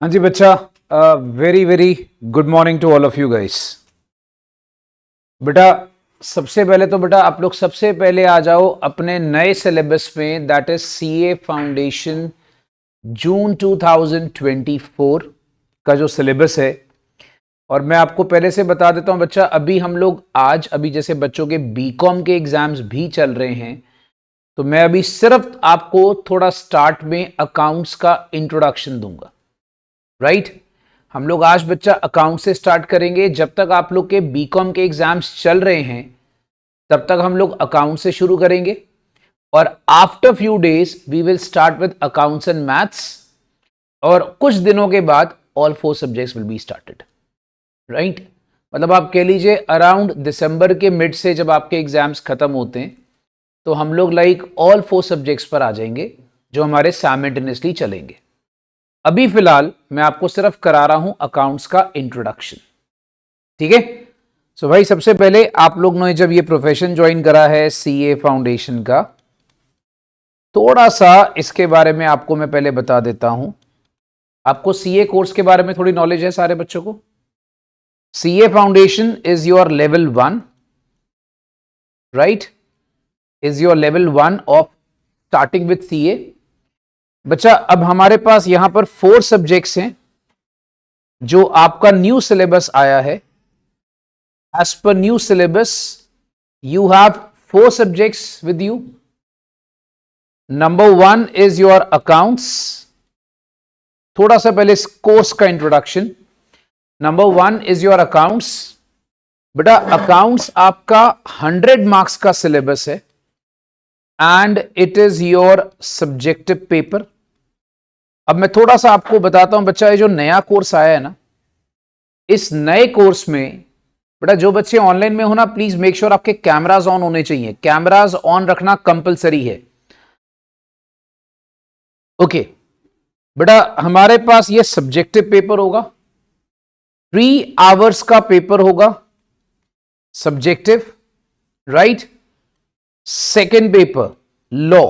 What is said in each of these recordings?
हाँ जी बच्चा, very very good morning to all of you guys. बेटा सबसे पहले तो बेटा आप लोग सबसे पहले आ जाओ अपने नए सिलेबस में, दैट इज सीए फाउंडेशन जून 2024 का जो सिलेबस है। और मैं आपको पहले से बता देता हूं बच्चा, अभी हम लोग अभी जैसे बच्चों के बीकॉम के एग्जाम्स भी चल रहे हैं, तो मैं अभी सिर्फ आपको थोड़ा स्टार्ट में अकाउंट्स का इंट्रोडक्शन दूंगा। राइट हम लोग आज बच्चा अकाउंट से स्टार्ट करेंगे। जब तक आप लोग के बीकॉम के एग्जाम्स चल रहे हैं तब तक हम लोग अकाउंट से शुरू करेंगे, और after few days we will start with accounts and maths, और कुछ दिनों के बाद all 4 subjects will be started. Right मतलब आप कह लीजिए अराउंड दिसंबर के मिड से जब आपके एग्जाम्स खत्म होते हैं तो हम लोग लाइक ऑल 4 सब्जेक्ट्स पर आ जाएंगे जो हमारे साइमल्टेनियसली चलेंगे। अभी फिलहाल मैं आपको सिर्फ करा रहा हूं अकाउंट्स का इंट्रोडक्शन। ठीक है, सो भाई सबसे पहले आप लोग ने जब ये प्रोफेशन ज्वाइन करा है सीए फाउंडेशन का, थोड़ा सा इसके बारे में आपको मैं पहले बता देता हूं। आपको सीए कोर्स के बारे में थोड़ी नॉलेज है सारे बच्चों को? CA foundation is your level 1, right, is your level 1 of starting with CA. बच्चा अब हमारे पास यहां पर 4 सब्जेक्ट्स हैं जो आपका न्यू सिलेबस आया है। एज पर new syllabus you have 4 subjects with you. Number 1 is your accounts. थोड़ा सा पहले इस कोर्स का introduction. Number 1 is your accounts. बेटा अकाउंट्स आपका 100 मार्क्स का सिलेबस है and it is your subjective paper. अब मैं थोड़ा सा आपको बताता हूं बच्चा, ये जो नया कोर्स आया है ना, इस नए कोर्स में बेटा जो बच्चे ऑनलाइन में हो ना, प्लीज मेक श्योर आपके कैमराज ऑन होने चाहिए। कैमराज ऑन रखना कंपलसरी है। ओके बेटा हमारे पास ये सब्जेक्टिव पेपर होगा, 3 आवर्स का पेपर होगा subjective, right. Second paper law.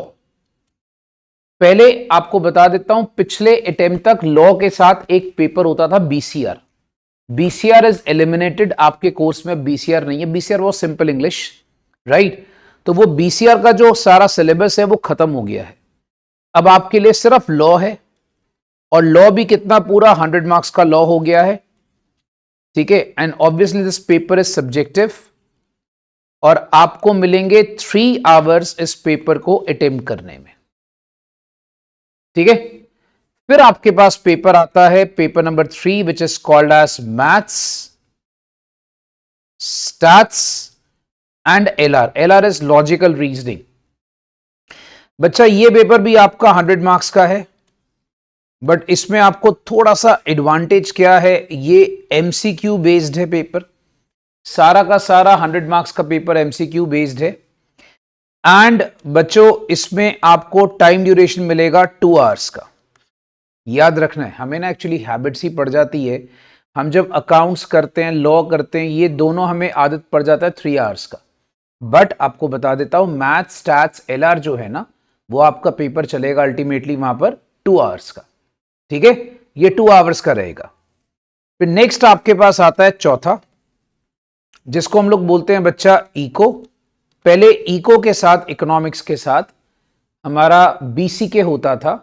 पहले आपको बता देता हूं, पिछले अटेम्प्ट तक लॉ के साथ एक पेपर होता था बीसीआर। बीसीआर इज एलिमिनेटेड आपके कोर्स में, बीसीआर नहीं है। बीसीआर वो सिंपल इंग्लिश, राइट। तो वो बीसीआर का जो सारा सिलेबस है वो खत्म हो गया है। अब आपके लिए सिर्फ लॉ है, और लॉ भी कितना, पूरा 100 मार्क्स का लॉ हो गया है। ठीक है, and obviously this paper is subjective, और आपको मिलेंगे 3 आवर्स इस पेपर को अटेम्प्ट करने में। ठीक है, फिर आपके पास पेपर आता है, paper number 3 which is called as maths, stats and LR. LR is logical reasoning. बच्चा ये पेपर भी आपका 100 मार्क्स का है, बट इसमें आपको थोड़ा सा एडवांटेज क्या है, ये एमसीक्यू बेस्ड है पेपर। सारा का सारा 100 मार्क्स का पेपर एमसीक्यू बेस्ड है। एंड बच्चों इसमें आपको टाइम ड्यूरेशन मिलेगा 2 आवर्स का। याद रखना है, हमें ना एक्चुअली हैबिट्स ही पड़ जाती है। हम जब अकाउंट्स करते हैं, लॉ करते हैं, ये दोनों हमें आदत पड़ जाता है 3 आवर्स का। बट आपको बता देता हूं, मैथ्स स्टैट्स एलआर जो है ना, वो आपका पेपर चलेगा अल्टीमेटली वहां पर 2 आवर्स का। ठीक है, ये 2 आवर्स का रहेगा। फिर नेक्स्ट आपके पास आता है चौथा, जिसको हम लोग बोलते हैं बच्चा इको। पहले इको के साथ, इकोनॉमिक्स के साथ हमारा बीसीके होता था।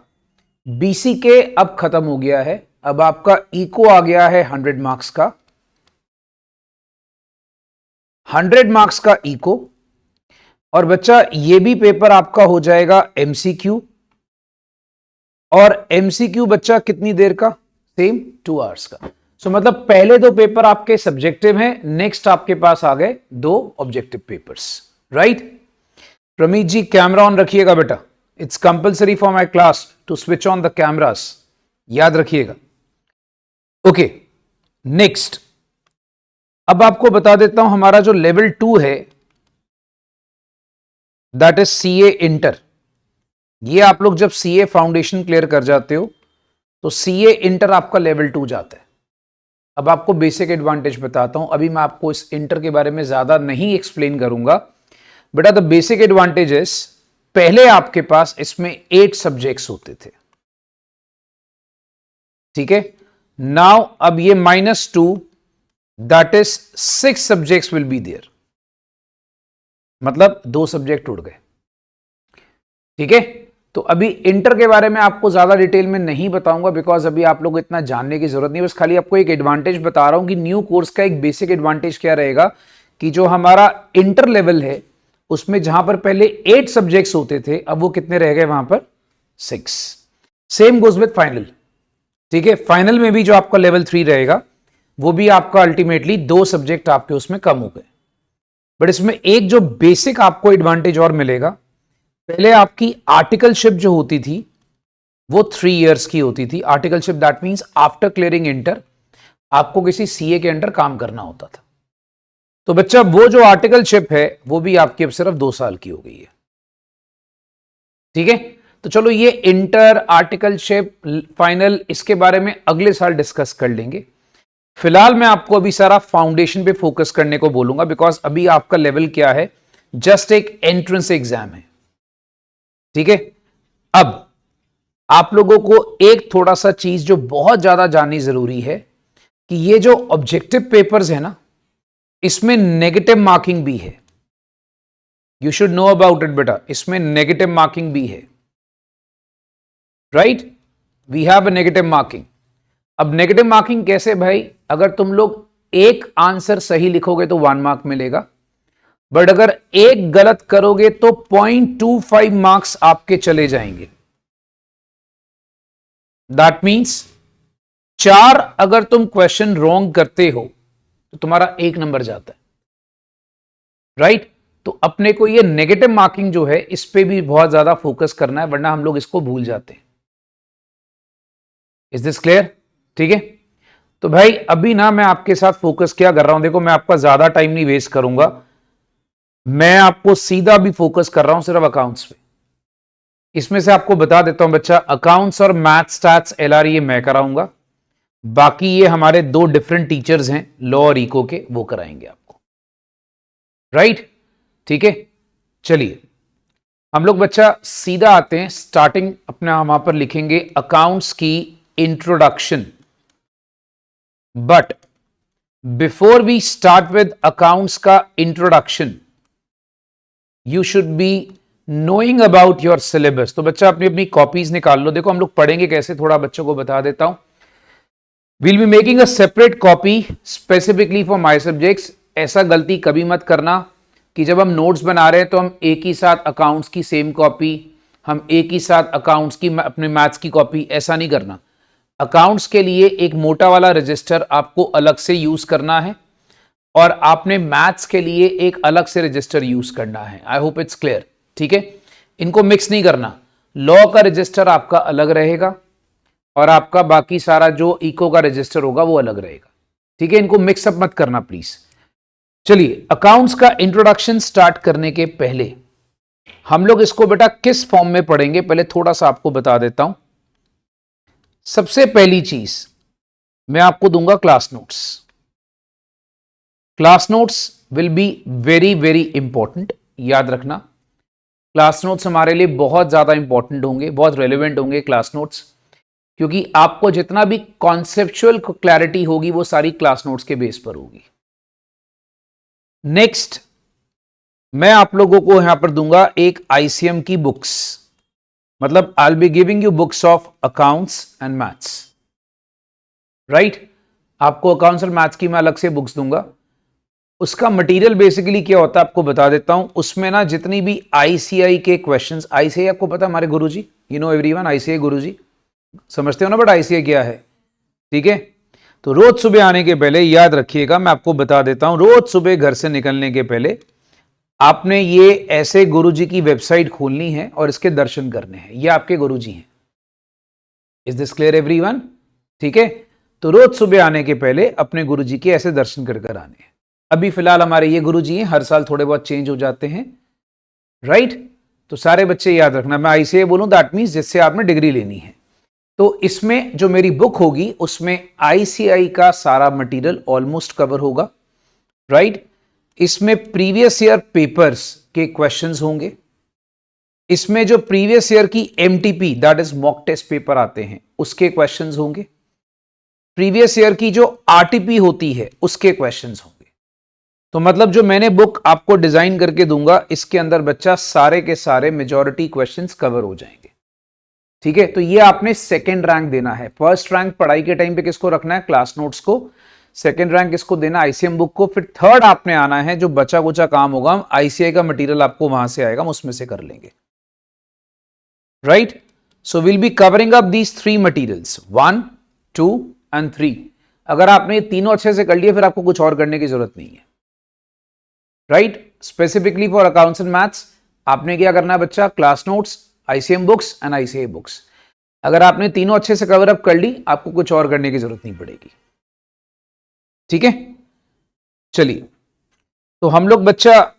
बीसीके अब खत्म हो गया है, अब आपका इको आ गया है 100 मार्क्स का। 100 मार्क्स का इको, और बच्चा ये भी पेपर आपका हो जाएगा एमसीक्यू। और एमसीक्यू बच्चा कितनी देर का? सेम 2 आवर्स का। सो मतलब पहले 2 पेपर आपके सब्जेक्टिव हैं, नेक्स्ट आपके पास आ गए 2 objective papers, right. Prameet ji camera on रखिएगा बेटा, it's compulsory for my class to switch on the cameras, याद रखिएगा। ओके नेक्स्ट, अब आपको बता देता हूं हमारा जो लेवल 2 है दैट इज सीए इंटर। ये आप लोग जब सीए फाउंडेशन क्लियर कर जाते हो तो सीए इंटर आपका लेवल 2 जाता है। अब आपको बेसिक एडवांटेज बताता हूं, अभी मैं आपको इस इंटर के बारे में ज्यादा नहीं एक्सप्लेन करूंगा। बेटा द बेसिक एडवांटेज इज, पहले आपके पास इसमें 8 सब्जेक्ट्स होते थे। ठीक है, नाउ अब ये -2, that is 6 subjects will be there, मतलब 2 सब्जेक्ट उड़ गए। ठीक है, तो अभी इंटर के बारे में आपको ज्यादा डिटेल में नहीं बताऊंगा, बिकॉज अभी आप लोग को इतना जानने की जरूरत नहीं, बस खाली आपको एक एडवांटेज बता रहा हूं कि न्यू कोर्स का एक बेसिक एडवांटेज क्या रहेगा कि जो हमारा इंटर लेवल है उसमें जहां पर पहले 8 सब्जेक्ट्स होते थे, अब वो कितने रह गए वहां पर 6। Same goes with final. ठीक है, फाइनल में भी जो आपका लेवल 3 रहेगा वो भी आपका अल्टीमेटली 2 सब्जेक्ट आपके उसमें कम हो गए। बट इसमें एक जो बेसिक आपको एडवांटेज और मिलेगा, पहले आपकी आर्टिकलशिप जो होती थी वो 3 इयर्स की होती थी। Articleship that means after clearing inter आपको किसी सीए के अंडर काम करना होता था। तो बच्चा वो जो आर्टिकलशिप है वो भी आपकी अब सिर्फ 2 साल की हो गई है। ठीक है, तो चलो ये इंटर, आर्टिकलशिप, फाइनल, इसके बारे में अगले साल डिस्कस कर लेंगे। फिलहाल मैं आपको अभी सारा फाउंडेशन पे फोकस करने को बोलूंगा, बिकॉज अभी आपका लेवल क्या है, जस्ट एक एंट्रेंस एग्जाम है। ठीक है, अब आप लोगों को एक थोड़ा सा चीज जो बहुत ज्यादा जाननी जरूरी है कि ये जो ऑब्जेक्टिव पेपर्स है ना, इसमें नेगेटिव मार्किंग भी है। You should know about it बेटा, इसमें नेगेटिव मार्किंग भी है। Right, we have a negative marking. अब नेगेटिव मार्किंग कैसे भाई, अगर तुम लोग एक आंसर सही लिखोगे तो 1 मार्क मिलेगा, बट अगर एक गलत करोगे तो 0.25 मार्क्स आपके चले जाएंगे। दैट मीन्स 4 अगर तुम क्वेश्चन रॉन्ग करते हो तो तुम्हारा 1 नंबर जाता है। राइट, तो अपने को ये नेगेटिव मार्किंग जो है इस पे भी बहुत ज्यादा फोकस करना है, वरना हम लोग इसको भूल जाते हैं। Is this clear? ठीक है, तो भाई अभी ना मैं आपके साथ फोकस क्या कर रहा हूं, देखो मैं आपका ज्यादा टाइम नहीं वेस्ट करूंगा, मैं आपको सीधा भी फोकस कर रहा हूं सिर्फ अकाउंट्स पे। इसमें से आपको बता देता हूं बच्चा, अकाउंट्स और मैथ स्टैट्स एलआर ये मैं कराऊंगा, बाकी ये हमारे 2 डिफरेंट टीचर्स हैं लॉ और इको के, वो कराएंगे आपको। राइट, ठीक है, चलिए हम लोग बच्चा सीधा आते हैं स्टार्टिंग अपना, वहां पर लिखेंगे अकाउंट्स की introduction. But before we start with accounts का introduction, you should be knowing about your syllabus. तो बच्चा अपनी अपनी कॉपीज निकाल लो। देखो हम लोग पढ़ेंगे कैसे, थोड़ा बच्चों को बता देता हूं। Will be making a separate copy specifically for my subjects. ऐसा गलती कभी मत करना कि जब हम नोट्स बना रहे हैं तो हम एक ही साथ अकाउंट्स की सेम कॉपी, हम एक ही साथ अकाउंट्स की अपने मैथ्स की कॉपी, ऐसा नहीं करना। अकाउंट्स के लिए एक मोटा वाला रजिस्टर आपको अलग से यूज करना है और आपने मैथ्स के लिए एक अलग से रजिस्टर यूज करना है। I hope it's clear. ठीक है, इनको मिक्स नहीं करना। लॉ का रजिस्टर आपका अलग रहेगा और आपका बाकी सारा जो इको का रजिस्टर होगा वो अलग रहेगा। ठीक है, इनको मिक्सअप मत करना प्लीज। चलिए, अकाउंट्स का इंट्रोडक्शन स्टार्ट करने के पहले हम लोग इसको बेटा किस फॉर्म में पढ़ेंगे, पहले थोड़ा सा आपको बता देता हूं। सबसे पहली चीज मैं आपको दूंगा class notes. Class notes will be very very important, याद रखना। क्लास नोट्स हमारे लिए बहुत ज्यादा इंपॉर्टेंट होंगे, बहुत रेलेवेंट होंगे क्लास नोट्स, क्योंकि आपको जितना भी कॉन्सेप्चुअल क्लैरिटी होगी वो सारी क्लास नोट्स के बेस पर होगी। नेक्स्ट मैं आप लोगों को यहां पर दूंगा एक आईसीएम की बुक्स, मतलब I will be giving you books of accounts and maths. Right, आपको अकाउंट्स और मैथ्स की मैं अलग से बुक्स दूंगा। उसका मटेरियल बेसिकली क्या होता है आपको बता देता हूं। उसमें ना जितनी भी आईसीआई के क्वेश्चंस, आईसीआई आपको पता है हमारे गुरुजी, यू नो एवरीवन, आईसीआई गुरुजी समझते हो ना, बट आईसीआई क्या है? ठीक है, तो रोज सुबह आने के पहले याद रखिएगा, मैं आपको बता देता हूं, रोज सुबह घर से निकलने के पहले आपने ये ऐसे गुरुजी की वेबसाइट खोलनी है और इसके दर्शन करने हैं। ये आपके गुरुजी हैं। Is this clear everyone? ठीक है, तो रोज सुबह आने के पहले अपने गुरुजी के ऐसे दर्शन कर कर आने हैं। अभी फिलहाल हमारे ये गुरुजी हैं, हर साल थोड़े बहुत चेंज हो जाते हैं। राइट, तो सारे बच्चे याद रखना, मैं आईसीए बोलूं दैट मींस जिससे आपने डिग्री लेनी है। तो इसमें जो मेरी बुक होगी उसमें आईसीआई का सारा मटेरियल ऑलमोस्ट कवर होगा। राइट, इसमें प्रीवियस ईयर पेपर्स के क्वेश्चंस होंगे। इसमें जो प्रीवियस ईयर की MTP that is mock test paper आते हैं उसके क्वेश्चंस होंगे। प्रीवियस ईयर की जो आरटीपी होती है उसके क्वेश्चंस होंगे। तो मतलब जो मैंने बुक आपको डिजाइन करके दूंगा इसके अंदर बच्चा सारे के सारे मेजॉरिटी क्वेश्चंस कवर हो जाएंगे। ठीक है, तो ये आपने सेकंड रैंक देना है। फर्स्ट रैंक पढ़ाई के टाइम पे किसको रखना है? क्लास नोट्स को। सेकंड रैंक किसको देना? आईसीएम बुक को। फिर थर्ड आपने आना है, जो बचा कुचा काम होगा आईसीआई का मटेरियल आपको वहां से आएगा, हम उसमें से कर लेंगे। Right, so will be covering up these 3 materials 1, 2 and 3। अगर आपने ये तीनों अच्छे से कर लिए फिर आपको कुछ और करने की जरूरत नहीं है। Right, specifically for accounts and maths आपने क्या करना है बच्चा? Class notes, ICM books and ICI books. अगर आपने तीनों अच्छे से कवर अप कर ली आपको कुछ और करने की जरूरत नहीं पड़ेगी। ठीक है, चलिए तो हम लोग बच्चा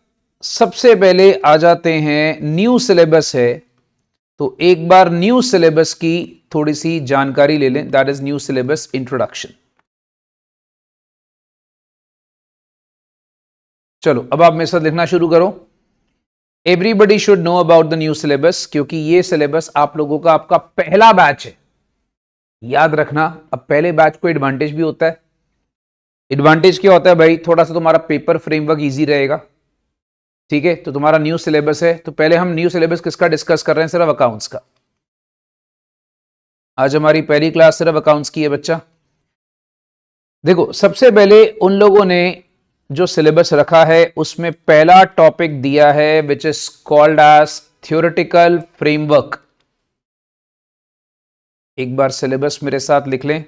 सबसे पहले आ जाते हैं, न्यू सिलेबस है तो एक बार न्यू सिलेबस की थोड़ी सी जानकारी ले लें। That is new syllabus introduction. चलो अब आप मेरे साथ लिखना शुरू करो। Everybody should know about the new syllabus, क्योंकि ये सिलेबस आप लोगों का आपका पहला बैच है। याद रखना, अब पहले बैच को एडवांटेज भी होता है। एडवांटेज क्या होता है भाई? थोड़ा सा तुम्हारा पेपर फ्रेमवर्क इजी रहेगा। ठीक है, तो तुम्हारा न्यू सिलेबस है तो पहले हम न्यू सिलेबस किसका डिस्कस कर रहे हैं? सिर्फ अकाउंट्स का। आज हमारी पहली क्लास सिर्फ अकाउंट्स की है बच्चा। देखो सबसे पहले उन लोगों ने जो सिलेबस रखा है उसमें पहला टॉपिक दिया है which is called as theoretical framework. एक बार सिलेबस मेरे साथ लिख लें।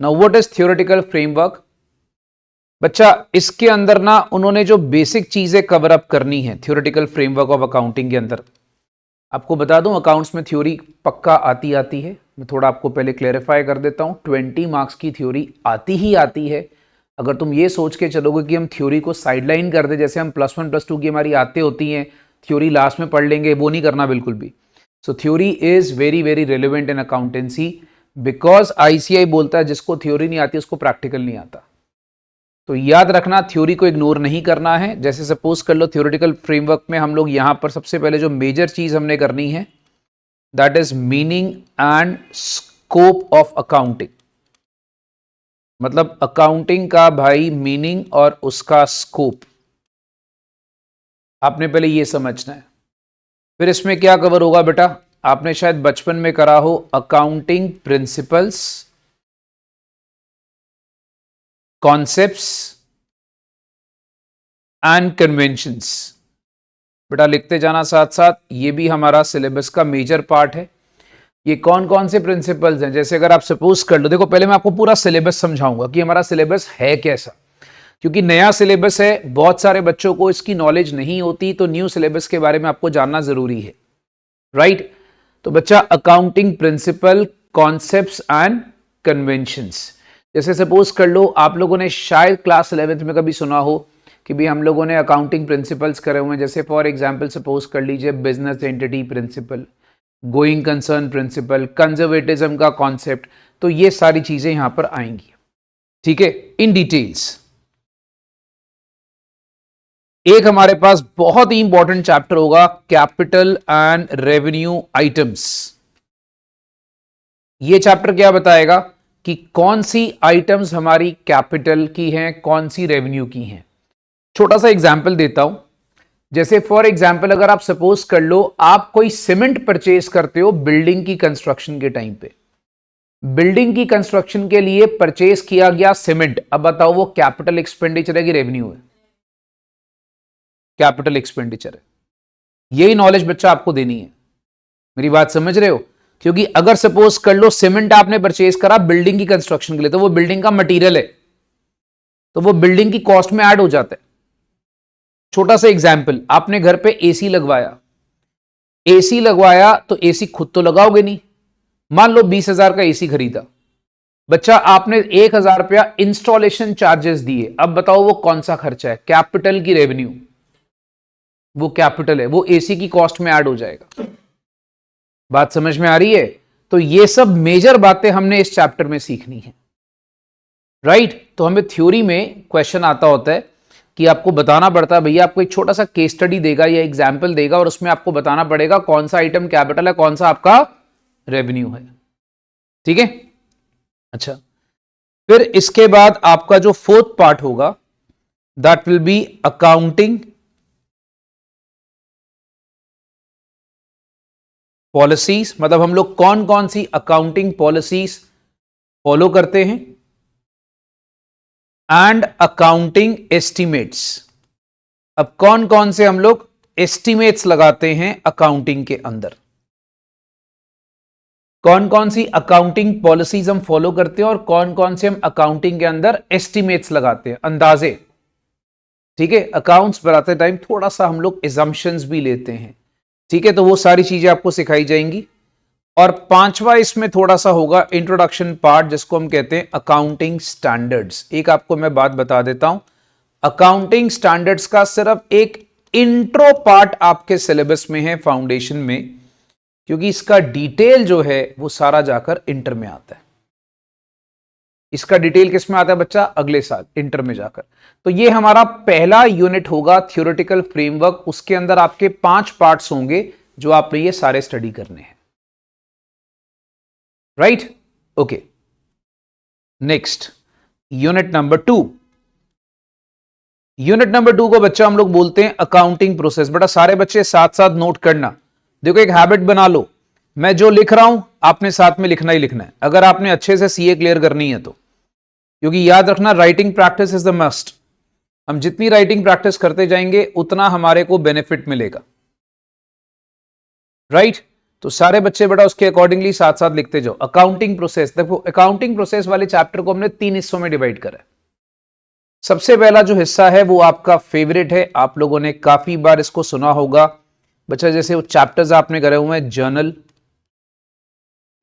Now what is theoretical framework? बच्चा इसके अंदर ना उन्होंने जो बेसिक चीजें कवर अप करनी है थ्योरेटिकल फ्रेमवर्क ऑफ अकाउंटिंग के अंदर। आपको बता दूं अकाउंट्स में थ्योरी पक्का आती है। मैं थोड़ा आपको पहले क्लेरिफाई कर देता हूं, 20 मार्क्स की थ्योरी आती है। अगर तुम ये सोच के चलोगे कि हम थ्योरी को साइडलाइन कर दे, जैसे हम +1 +2 की हमारी आते होती हैं, थ्योरी लास्ट में पढ़ लेंगे, वो नहीं करना बिल्कुल भी। सो theory is very very relevant in accountancy, because ICI बोलता है जिसको थ्योरी नहीं आती उसको प्रैक्टिकल नहीं आता। तो याद रखना थ्योरी को इग्नोर नहीं करना है। जैसे सपोज कर लो थ्योरेटिकल फ्रेमवर्क में हम लोग यहां पर सबसे पहले जो मेजर चीज हमने करनी है that is meaning and scope of accounting. मतलब अकाउंटिंग का भाई मीनिंग और उसका स्कोप आपने पहले ये समझना है। फिर इसमें क्या कवर होगा बेटा? आपने शायद बचपन में करा हो accounting principles, concepts and conventions. बेटा लिखते जाना साथ साथ, ये भी हमारा सिलेबस का मेजर पार्ट है। ये कौन कौन से प्रिंसिपल्स हैं? जैसे अगर आप सपोज कर लो, देखो पहले मैं आपको पूरा सिलेबस समझाऊंगा कि हमारा सिलेबस है कैसा, क्योंकि नया सिलेबस है, बहुत सारे बच्चों को इसकी नॉलेज नहीं होती, तो न्यू सिलेबस के बारे में आपको जानना जरूरी है। राइट, तो बच्चा accounting principle, concepts and conventions. जैसे सपोज कर लो आप लोगों ने शायद क्लास 11th में कभी सुना हो कि भी हम लोगों ने अकाउंटिंग प्रिंसिपल्स करे हुए हैं। जैसे फॉर एग्जांपल सपोज कर लीजिए business entity principle, going concern principle, conservatism का कॉन्सेप्ट। तो ये सारी चीजें यहां पर आएंगी। ठीक है, इन डिटेल्स। एक हमारे पास बहुत ही इंपॉर्टेंट चैप्टर होगा कैपिटल एंड रेवेन्यू आइटम्स। ये चैप्टर क्या बताएगा कि कौन सी आइटम्स हमारी कैपिटल की हैं, कौन सी रेवेन्यू की हैं। छोटा सा एग्जांपल देता हूं। जैसे फॉर एग्जांपल अगर आप सपोज कर लो आप कोई सीमेंट परचेज करते हो बिल्डिंग की कंस्ट्रक्शन के टाइम पे, बिल्डिंग की कंस्ट्रक्शन के लिए परचेज किया गया सीमेंट, अब बताओ वो कैपिटल एक्सपेंडिचर है कि रेवेन्यू है? कैपिटल एक्सपेंडिचर है। यही नॉलेज बच्चा आपको देनी है। मेरी बात समझ रहे हो? क्योंकि अगर सपोज कर लो सीमेंट आपने परचेज करा बिल्डिंग की कंस्ट्रक्शन के लिए, तो वो बिल्डिंग का मटेरियल है, तो वो बिल्डिंग की कॉस्ट में ऐड हो जाता है। छोटा सा एग्जाम्पल, आपने घर पे एसी लगवाया, एसी लगवाया तो एसी खुद तो लगाओगे नहीं। मान लो 20,000 का एसी खरीदा बच्चा, आपने 1,000 रुपया इंस्टॉलेशन चार्जेस दिए। अब बताओ वो कौन सा खर्चा है? कैपिटल की रेवेन्यू, वो कैपिटल है, वो एसी की कॉस्ट में ऐड हो जाएगा। बात समझ में आ रही है? तो ये सब मेजर बातें हमने इस चैप्टर में सीखनी है। राइट, तो हमें थ्योरी में क्वेश्चन आता होता है कि आपको बताना पड़ता है, भैया आपको एक छोटा सा केस स्टडी देगा या एग्जाम्पल देगा और उसमें आपको बताना पड़ेगा कौन सा आइटम कैपिटल है, कौन सा आपका रेवेन्यू है। ठीक है, अच्छा, फिर इसके बाद आपका जो फोर्थ पार्ट होगा that will B accounting policies, मतलब हम लोग कौन कौन सी अकाउंटिंग पॉलिसीज फॉलो करते हैं, एंड अकाउंटिंग एस्टिमेट्स। अब कौन कौन से हम लोग एस्टिमेट्स लगाते हैं अकाउंटिंग के अंदर, कौन कौन सी अकाउंटिंग पॉलिसीज हम फॉलो करते हैं और कौन कौन से हम अकाउंटिंग के अंदर एस्टिमेट्स लगाते हैं, अंदाजे। ठीक है, अकाउंट्स बनाते टाइम थोड़ा सा हम लोग एजम्पशंस भी लेते हैं। ठीक है, तो वो सारी चीजें आपको सिखाई जाएंगी। और पांचवा इसमें थोड़ा सा होगा इंट्रोडक्शन पार्ट, जिसको हम कहते हैं अकाउंटिंग स्टैंडर्ड्स। एक आपको मैं बात बता देता हूं, अकाउंटिंग स्टैंडर्ड्स का सिर्फ एक इंट्रो पार्ट आपके सिलेबस में है फाउंडेशन में, क्योंकि इसका डिटेल जो है वो सारा जाकर इंटर में आता है। इसका डिटेल किस में आता है बच्चा, अगले साल इंटर में जाकर। तो ये हमारा पहला यूनिट होगा थ्योरेटिकल फ्रेमवर्क, उसके अंदर आपके 5 पार्ट्स होंगे जो आपने ये सारे स्टडी करने हैं। Right, okay. Next unit number 2। Unit number 2 को बच्चा हम लोग बोलते हैं अकाउंटिंग प्रोसेस। बेटा सारे बच्चे साथ साथ नोट करना, देखो एक हैबिट बना लो, मैं जो लिख रहा हूं आपने साथ में लिखना ही लिखना है, अगर आपने अच्छे से सीए क्लियर करनी है तो। क्योंकि याद रखना, writing practice is the must. हम जितनी राइटिंग प्रैक्टिस करते जाएंगे उतना हमारे को बेनिफिट मिलेगा। राइट, तो सारे बच्चे बेटा उसके अकॉर्डिंगली साथ साथ लिखते जाओ। अकाउंटिंग प्रोसेस, देखो अकाउंटिंग प्रोसेस वाले चैप्टर को हमने 3 हिस्सों में डिवाइड करा है। सबसे पहला जो हिस्सा है वो आपका फेवरेट है, आप लोगों ने काफी बार इसको सुना होगा बच्चा, जैसे वो चैप्टर्स आपने करे हुए हैं, जर्नल,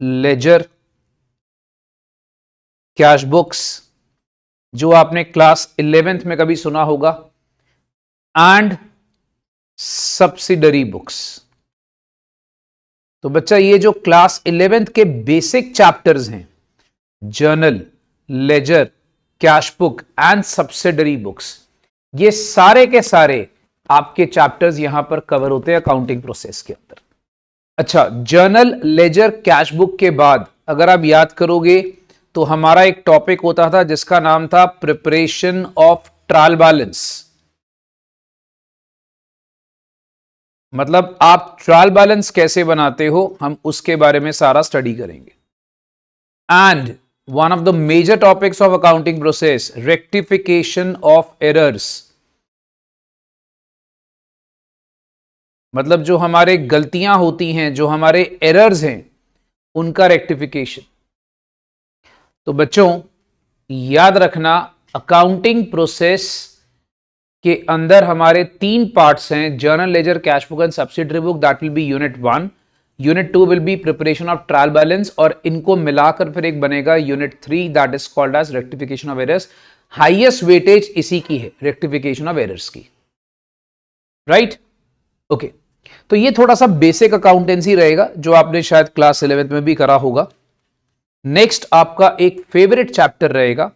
लेजर, कैश बुक्स, जो आपने क्लास 11th में कभी सुना होगा, एंड सब्सिडरी बुक्स। तो बच्चा ये जो क्लास 11th के बेसिक चैप्टर्स हैं, journal, ledger, cash book and subsidiary books, ये सारे के सारे आपके चैप्टर्स यहां पर कवर होते हैं अकाउंटिंग प्रोसेस के अंदर। अच्छा, जर्नल, लेजर, कैश बुक के बाद अगर आप याद करोगे तो हमारा एक टॉपिक होता था जिसका नाम था प्रिपरेशन ऑफ ट्रायल बैलेंस। मतलब आप ट्रायल बैलेंस कैसे बनाते हो, हम उसके बारे में सारा स्टडी करेंगे। And one of the major topics of accounting process, rectification of errors. मतलब जो हमारे गलतियां होती हैं, जो हमारे एरर्स हैं, उनका रेक्टिफिकेशन। तो बच्चों याद रखना, अकाउंटिंग प्रोसेस के अंदर हमारे 3 पार्ट्स हैं, journal, ledger, cash book and subsidiary book, that will be unit 1। Unit 2 will be preparation of trial balance, और इनको मिलाकर फिर एक बनेगा unit 3, that is called as rectification of errors. Highest weightage इसी की है, रेक्टिफिकेशन ऑफ एरर्स की। Right, okay. तो ये थोड़ा सा बेसिक अकाउंटेंसी रहेगा जो आपने शायद क्लास 11th में भी करा होगा। नेक्स्ट आपका एक फेवरेट चैप्टर रहेगा,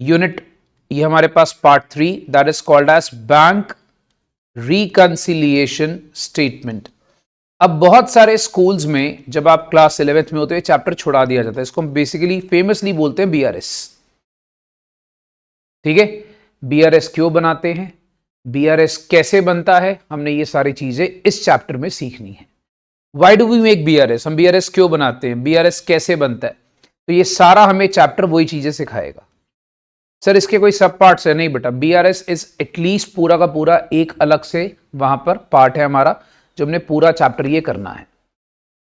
यूनिट, ये हमारे पास part 3, that is called as bank reconciliation statement. अब बहुत सारे स्कूल्स में जब आप क्लास 11th में होते हैं चैप्टर छुड़ा दिया जाता है, इसको हम बेसिकली फेमसली बोलते हैं बीआरएस। ठीक है, बीआरएस क्यों बनाते हैं, बीआरएस कैसे बनता है, हमने ये सारी चीजें इस चैप्टर में सीखनी है। Why do we make BRS, हम बीआरएस क्यों बनाते हैं, बीआरएस कैसे बनता है, तो ये सारा हमें चैप्टर वही चीजें सिखाएगा। सर इसके कोई सब पार्ट्स है, नहीं बेटा, बीआरएस इज एटलीस्ट पूरा का पूरा एक अलग से वहां पर पार्ट है हमारा, जो हमने पूरा चैप्टर ये करना है।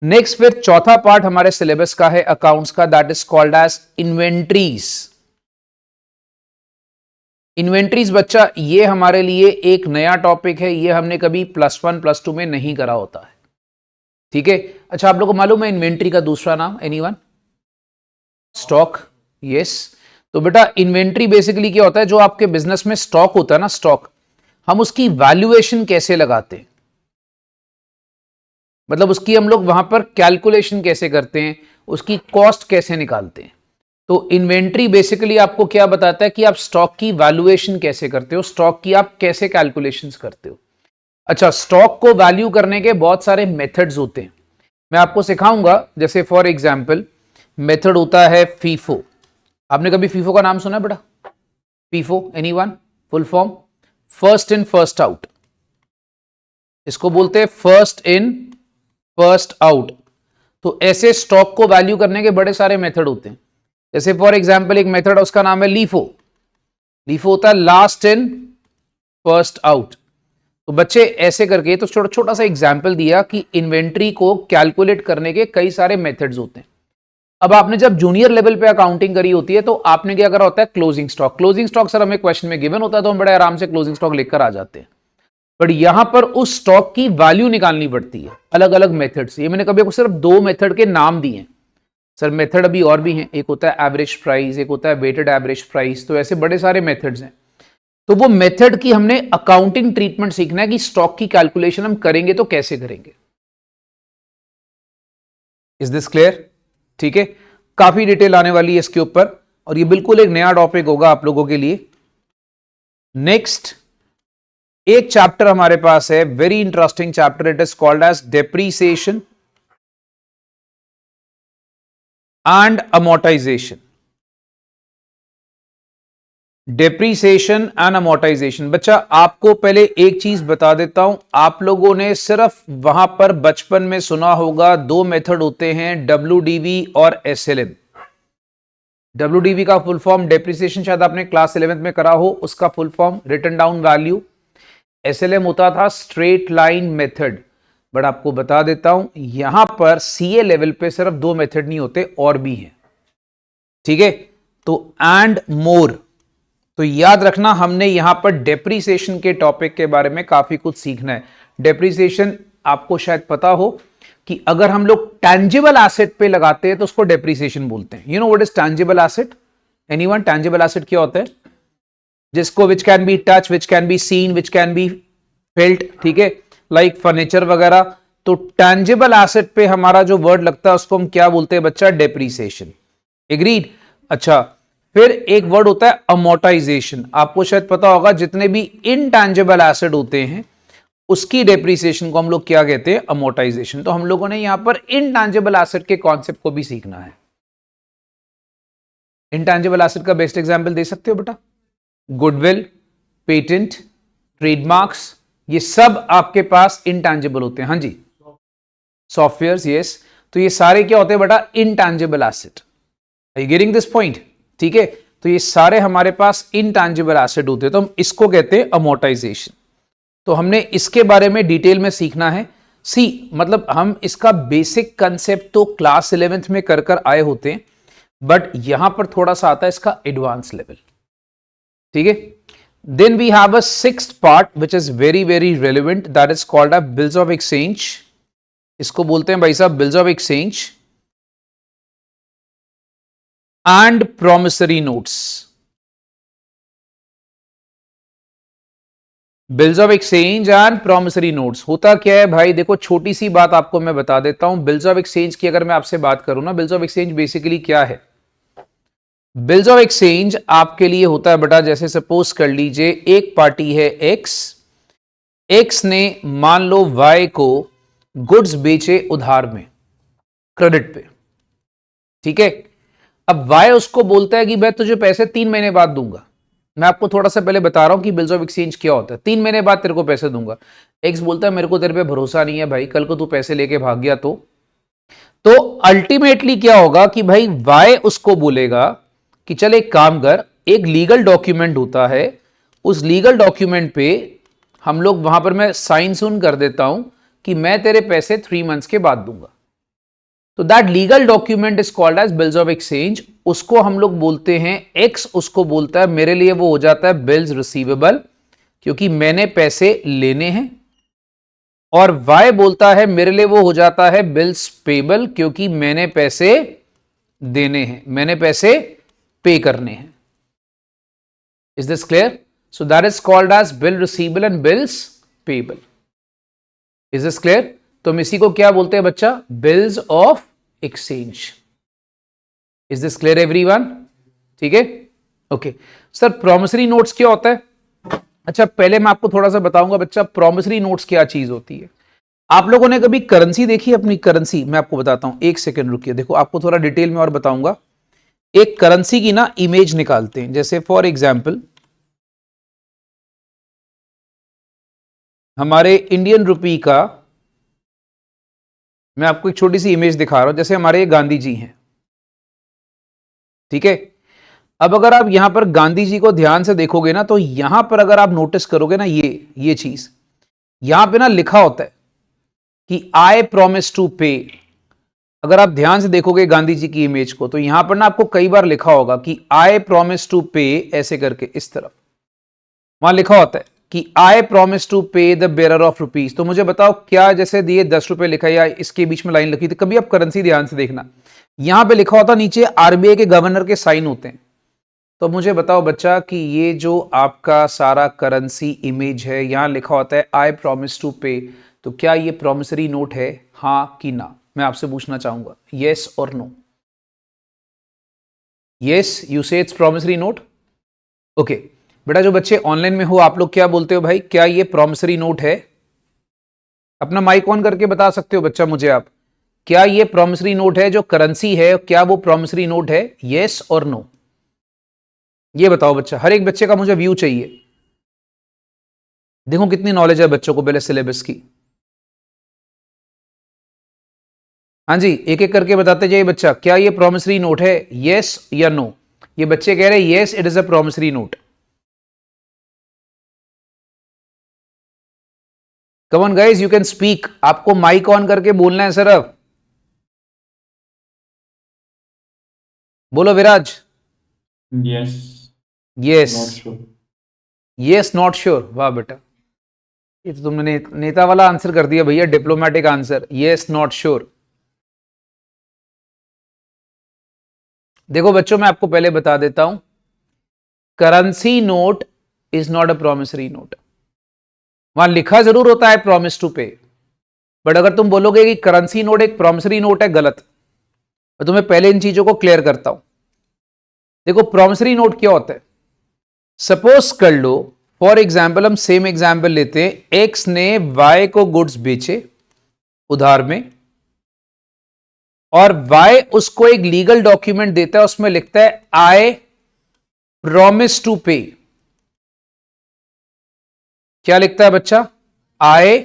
नेक्स्ट फिर चौथा पार्ट हमारे सिलेबस का है अकाउंट्स का, that is called as inventories. Inventories बच्चा ये हमारे लिए एक नया टॉपिक है, ये हमने कभी +1 +2 में नहीं करा होता है। ठीक है, अच्छा आप लोगों को मालूम है इन्वेंट्री का दूसरा नाम, एनीवन? स्टॉक। यस, तो बेटा इन्वेंट्री बेसिकली क्या होता है, जो आपके बिजनेस में स्टॉक होता है ना, स्टॉक, हम उसकी वैल्यूएशन कैसे लगाते हैं, मतलब उसकी हम लोग वहां पर कैलकुलेशन कैसे करते हैं, उसकी कॉस्ट कैसे निकालते हैं। तो इन्वेंट्री बेसिकली आपको क्या बताता है कि आप स्टॉक की वैल्यूएशन कैसे करते हो, स्टॉक की आप कैसे कैलकुलेशंस करते हो। अच्छा, स्टॉक को वैल्यू करने के बहुत सारे मेथड्स होते हैं, मैं आपको सिखाऊंगा। जैसे फॉर एग्जांपल मेथड होता है फीफो। आपने कभी फीफो का नाम सुना है बेटा? FIFO, anyone? Full form first in first out, इसको बोलते हैं फर्स्ट इन फर्स्ट आउट। तो ऐसे स्टॉक को वैल्यू करने के बड़े सारे मेथड होते हैं। जैसे फॉर एग्जांपल एक मेथड है, उसका नाम है लीफो। लीफो होता है लास्ट इन फर्स्ट आउट। तो बच्चे ऐसे करके, तो छोटा छोटा सा एग्जांपल दिया कि इन्वेंट्री को कैलकुलेट करने के कई सारे मेथड्स होते हैं। अब आपने जब जूनियर लेवल पे अकाउंटिंग करी होती है तो आपने क्या करा होता है? Closing stock. Closing stock sir हमें क्वेश्चन में गिवन होता है तो हम बड़े आराम से क्लोजिंग स्टॉक लेकर आ जाते हैं, बट यहां पर उस स्टॉक की वैल्यू निकालनी पड़ती है अलग अलग मेथड से। ये मैंने कभी आपको सिर्फ 2 मेथड के नाम दिए हैं सर, मेथड अभी और भी हैं। एक होता है एवरेज प्राइस, एक होता है वेटेड एवरेज प्राइस। तो ऐसे बड़े सारे मेथड्स हैं। तो वो मेथड की हमने अकाउंटिंग ट्रीटमेंट सीखना है कि स्टॉक की कैलकुलेशन हम करेंगे तो कैसे करेंगे। Is this clear? ठीक है, काफी डिटेल आने वाली है इसके ऊपर और ये बिल्कुल एक नया टॉपिक होगा आप लोगों के लिए। नेक्स्ट एक चैप्टर हमारे पास है, very interesting chapter, it is called as depreciation and amortisation. Depreciation and amortisation. बच्चा आपको पहले एक चीज बता देता हूं, आप लोगों ने सिर्फ वहां पर बचपन में सुना होगा 2 मेथड होते हैं, WDV और SLM। WDV का फुल फॉर्म डेप्रीसिएशन शायद आपने क्लास 11th में करा हो, उसका full form written down value. SLM होता था स्ट्रेट लाइन मेथड। बट आपको बता देता हूं यहां पर CA लेवल पे सिर्फ 2 मेथड नहीं होते, और भी हैं। ठीक है, तो एंड मोर। तो याद रखना हमने यहां पर डेप्रीसिएशन के टॉपिक के बारे में काफी कुछ सीखना है। डेप्रीसिएशन आपको शायद पता हो कि अगर हम लोग टैंजिबल एसेट पे लगाते हैं तो उसको डेप्रीसिएशन बोलते हैं। You know what is tangible asset? Anyone? Tangible asset क्या होता है? जिसको which can be touch, which can be seen, which can be felt. ठीक है, लाइक फर्नीचर वगैरह। तो टैंजिबल एसेट पे हमारा जो वर्ड लगता है उसको हम क्या बोलते हैं बच्चा? डेप्रीसिएशन। एग्रीड? अच्छा, फिर एक वर्ड होता है अमोर्टाइजेशन। आपको शायद पता होगा जितने भी इनटैंजिबल एसेट होते हैं उसकी डेप्रीसिएशन को हम लोग क्या कहते हैं? अमोर्टाइजेशन। तो हम लोगों ने यहां पर इनटैंजिबल एसेट के कॉन्सेप्ट को भी सीखना है। इनटैंजिबल एसेट का बेस्ट एग्जांपल दे सकते हो बेटा? गुडविल, पेटेंट, ट्रेडमार्क्स, ये सब आपके पास इनटैंजिबल होते हैं। हाँ जी, सॉफ्टवेयर्स, यस। तो ये सारे क्या होते हैं बेटा? Intangible asset. Are you getting this point? ठीक है, तो ये सारे हमारे पास इनटैंजिबल एसेट होते हैं, तो हम इसको कहते हैं अमोर्टाइजेशन। तो हमने इसके बारे में डिटेल में सीखना है। मतलब हम इसका बेसिक कंसेप्ट तो क्लास 11th में कर आए होते हैं, बट यहां पर थोड़ा सा आता है इसका एडवांस लेवल। ठीक है, then we have a 6th part which is very very relevant, that is called a bills of exchange. इसको बोलते हैं भाई साहब bills of exchange and promissory notes. Bills of exchange and promissory notes होता क्या है भाई? देखो छोटी सी बात आपको मैं बता देता हूं। बिल्स ऑफ एक्सचेंज की अगर मैं आपसे बात करूं ना, बिल्स ऑफ एक्सचेंज बेसिकली क्या है? बिल्स ऑफ एक्सचेंज आपके लिए होता है बेटा, जैसे सपोज कर लीजिए एक पार्टी है एक्स ने मान लो वाई को गुड्स बेचे उधार में, क्रेडिट पे। ठीक है, अब वाई उसको बोलता है कि मैं तुझे पैसे 3 महीने बाद दूंगा। मैं आपको थोड़ा सा पहले बता रहा हूं कि बिल्स ऑफ एक्सचेंज क्या होता है। 3 महीने बाद तेरे को पैसे दूंगा। एक्स बोलता है मेरे को तेरे पे भरोसा नहीं है भाई, कल को तू पैसे लेके भाग गया तो अल्टीमेटली क्या होगा कि भाई वाई उसको बोलेगा कि चल एक काम कर, एक लीगल डॉक्यूमेंट होता है, उस लीगल डॉक्यूमेंट पे हम लोग वहां पर मैं साइन सुन कर देता हूं कि मैं तेरे पैसे 3 मंथ्स के बाद दूंगा। तो that legal document is called as bills of exchange. उसको हम लोग बोलते हैं, एक्स उसको बोलता है, मेरे लिए वो हो जाता है बिल्स रिसीवेबल क्योंकि मैंने पैसे लेने हैं, और वाई बोलता है मेरे लिए वो हो जाता है बिल्स पेबल क्योंकि मैंने पैसे देने हैं, मैंने पैसे पे करने हैं। Is this clear? So that is called as bill receivable and bills payable. Is this clear? तो हम इसी को क्या बोलते हैं बच्चा? Bills of exchange. Is this clear everyone? ठीक है, ओके सर। प्रॉमिसरी नोट्स क्या होता है? अच्छा, पहले मैं आपको थोड़ा सा बताऊंगा बच्चा, प्रॉमिसरी नोट्स क्या चीज होती है। आप लोगों ने कभी करेंसी देखी? अपनी करेंसी मैं आपको बताता हूं, एक सेकंड रुकिए, देखो आपको थोड़ा डिटेल में और बताऊंगा। एक करेंसी की ना इमेज निकालते हैं, जैसे फॉर एग्जाम्पल हमारे इंडियन रुपी का मैं आपको एक छोटी सी इमेज दिखा रहा हूं। जैसे हमारे गांधी जी हैं, ठीक है। अब अगर आप यहां पर गांधी जी को ध्यान से देखोगे ना, तो यहां पर अगर आप नोटिस करोगे ना, ये चीज यहां पे ना लिखा होता है कि आई प्रॉमिस टू पे। अगर आप ध्यान से देखोगे गांधी जी की इमेज को, तो यहां पर ना आपको कई बार लिखा होगा कि आई प्रॉमिस टू पे, ऐसे करके इस तरफ वहां लिखा होता है कि आई प्रॉमिस टू पे द बेरर ऑफ रुपीज। तो मुझे बताओ, क्या जैसे दिए 10 रुपए लिखा या इसके बीच में लाइन लिखी थी, कभी आप करेंसी ध्यान से देखना, यहां पे लिखा होता नीचे आरबीआई के गवर्नर के साइन होते हैं। तो मुझे बताओ बच्चा कि ये जो आपका सारा करेंसी इमेज है, यहां लिखा होता है आई प्रॉमिस टू पे, तो क्या ये प्रॉमिसरी नोट है, हां कि ना? मैं आपसे पूछना चाहूंगा, येस और नो? येस, यू से इट्स प्रॉमिसरी नोट। ओके बेटा, जो बच्चे ऑनलाइन में हो, आप लोग क्या बोलते हो भाई, क्या ये प्रॉमिसरी नोट है? अपना माइक ऑन करके बता सकते हो बच्चा मुझे आप, क्या ये प्रॉमिसरी नोट है? जो करेंसी है, क्या वो प्रॉमिसरी नोट है? येस और नो, ये बताओ बच्चा। हर एक बच्चे का मुझे व्यू चाहिए। देखो कितनी नॉलेज है बच्चों को पहले सिलेबस की। हाँ जी, एक एक करके बताते जाइए बच्चा, क्या ये प्रॉमिसरी नोट है, येस या नो? ये बच्चे कह रहे हैं yes, it is a promissory note. Come on guys, you can speak. आपको माइक ऑन करके बोलना है सिर्फ। बोलो Viraj. Yes, yes. Not sure. Yes not sure, वाह बेटा, ये तो तुमने नेता वाला आंसर कर दिया भैया, diplomatic answer, yes not sure. देखो बच्चों, मैं आपको पहले बता देता हूं, currency note is not a promissory note. वहां लिखा जरूर होता है प्रॉमिस टू पे, बट अगर तुम बोलोगे कि करेंसी नोट एक प्रॉमिसरी नोट है, गलत। मैं तुम्हें पहले इन चीजों को क्लियर करता हूं। देखो प्रॉमिसरी नोट क्या होता है, सपोज कर लो, फॉर एग्जाम्पल हम सेम एग्जाम्पल लेते हैं, एक्स ने वाई को गुड्स बेचे उधार में, और वाई उसको एक लीगल डॉक्यूमेंट देता है, उसमें लिखता है आई प्रॉमिस टू पे। क्या लिखता है बच्चा? आई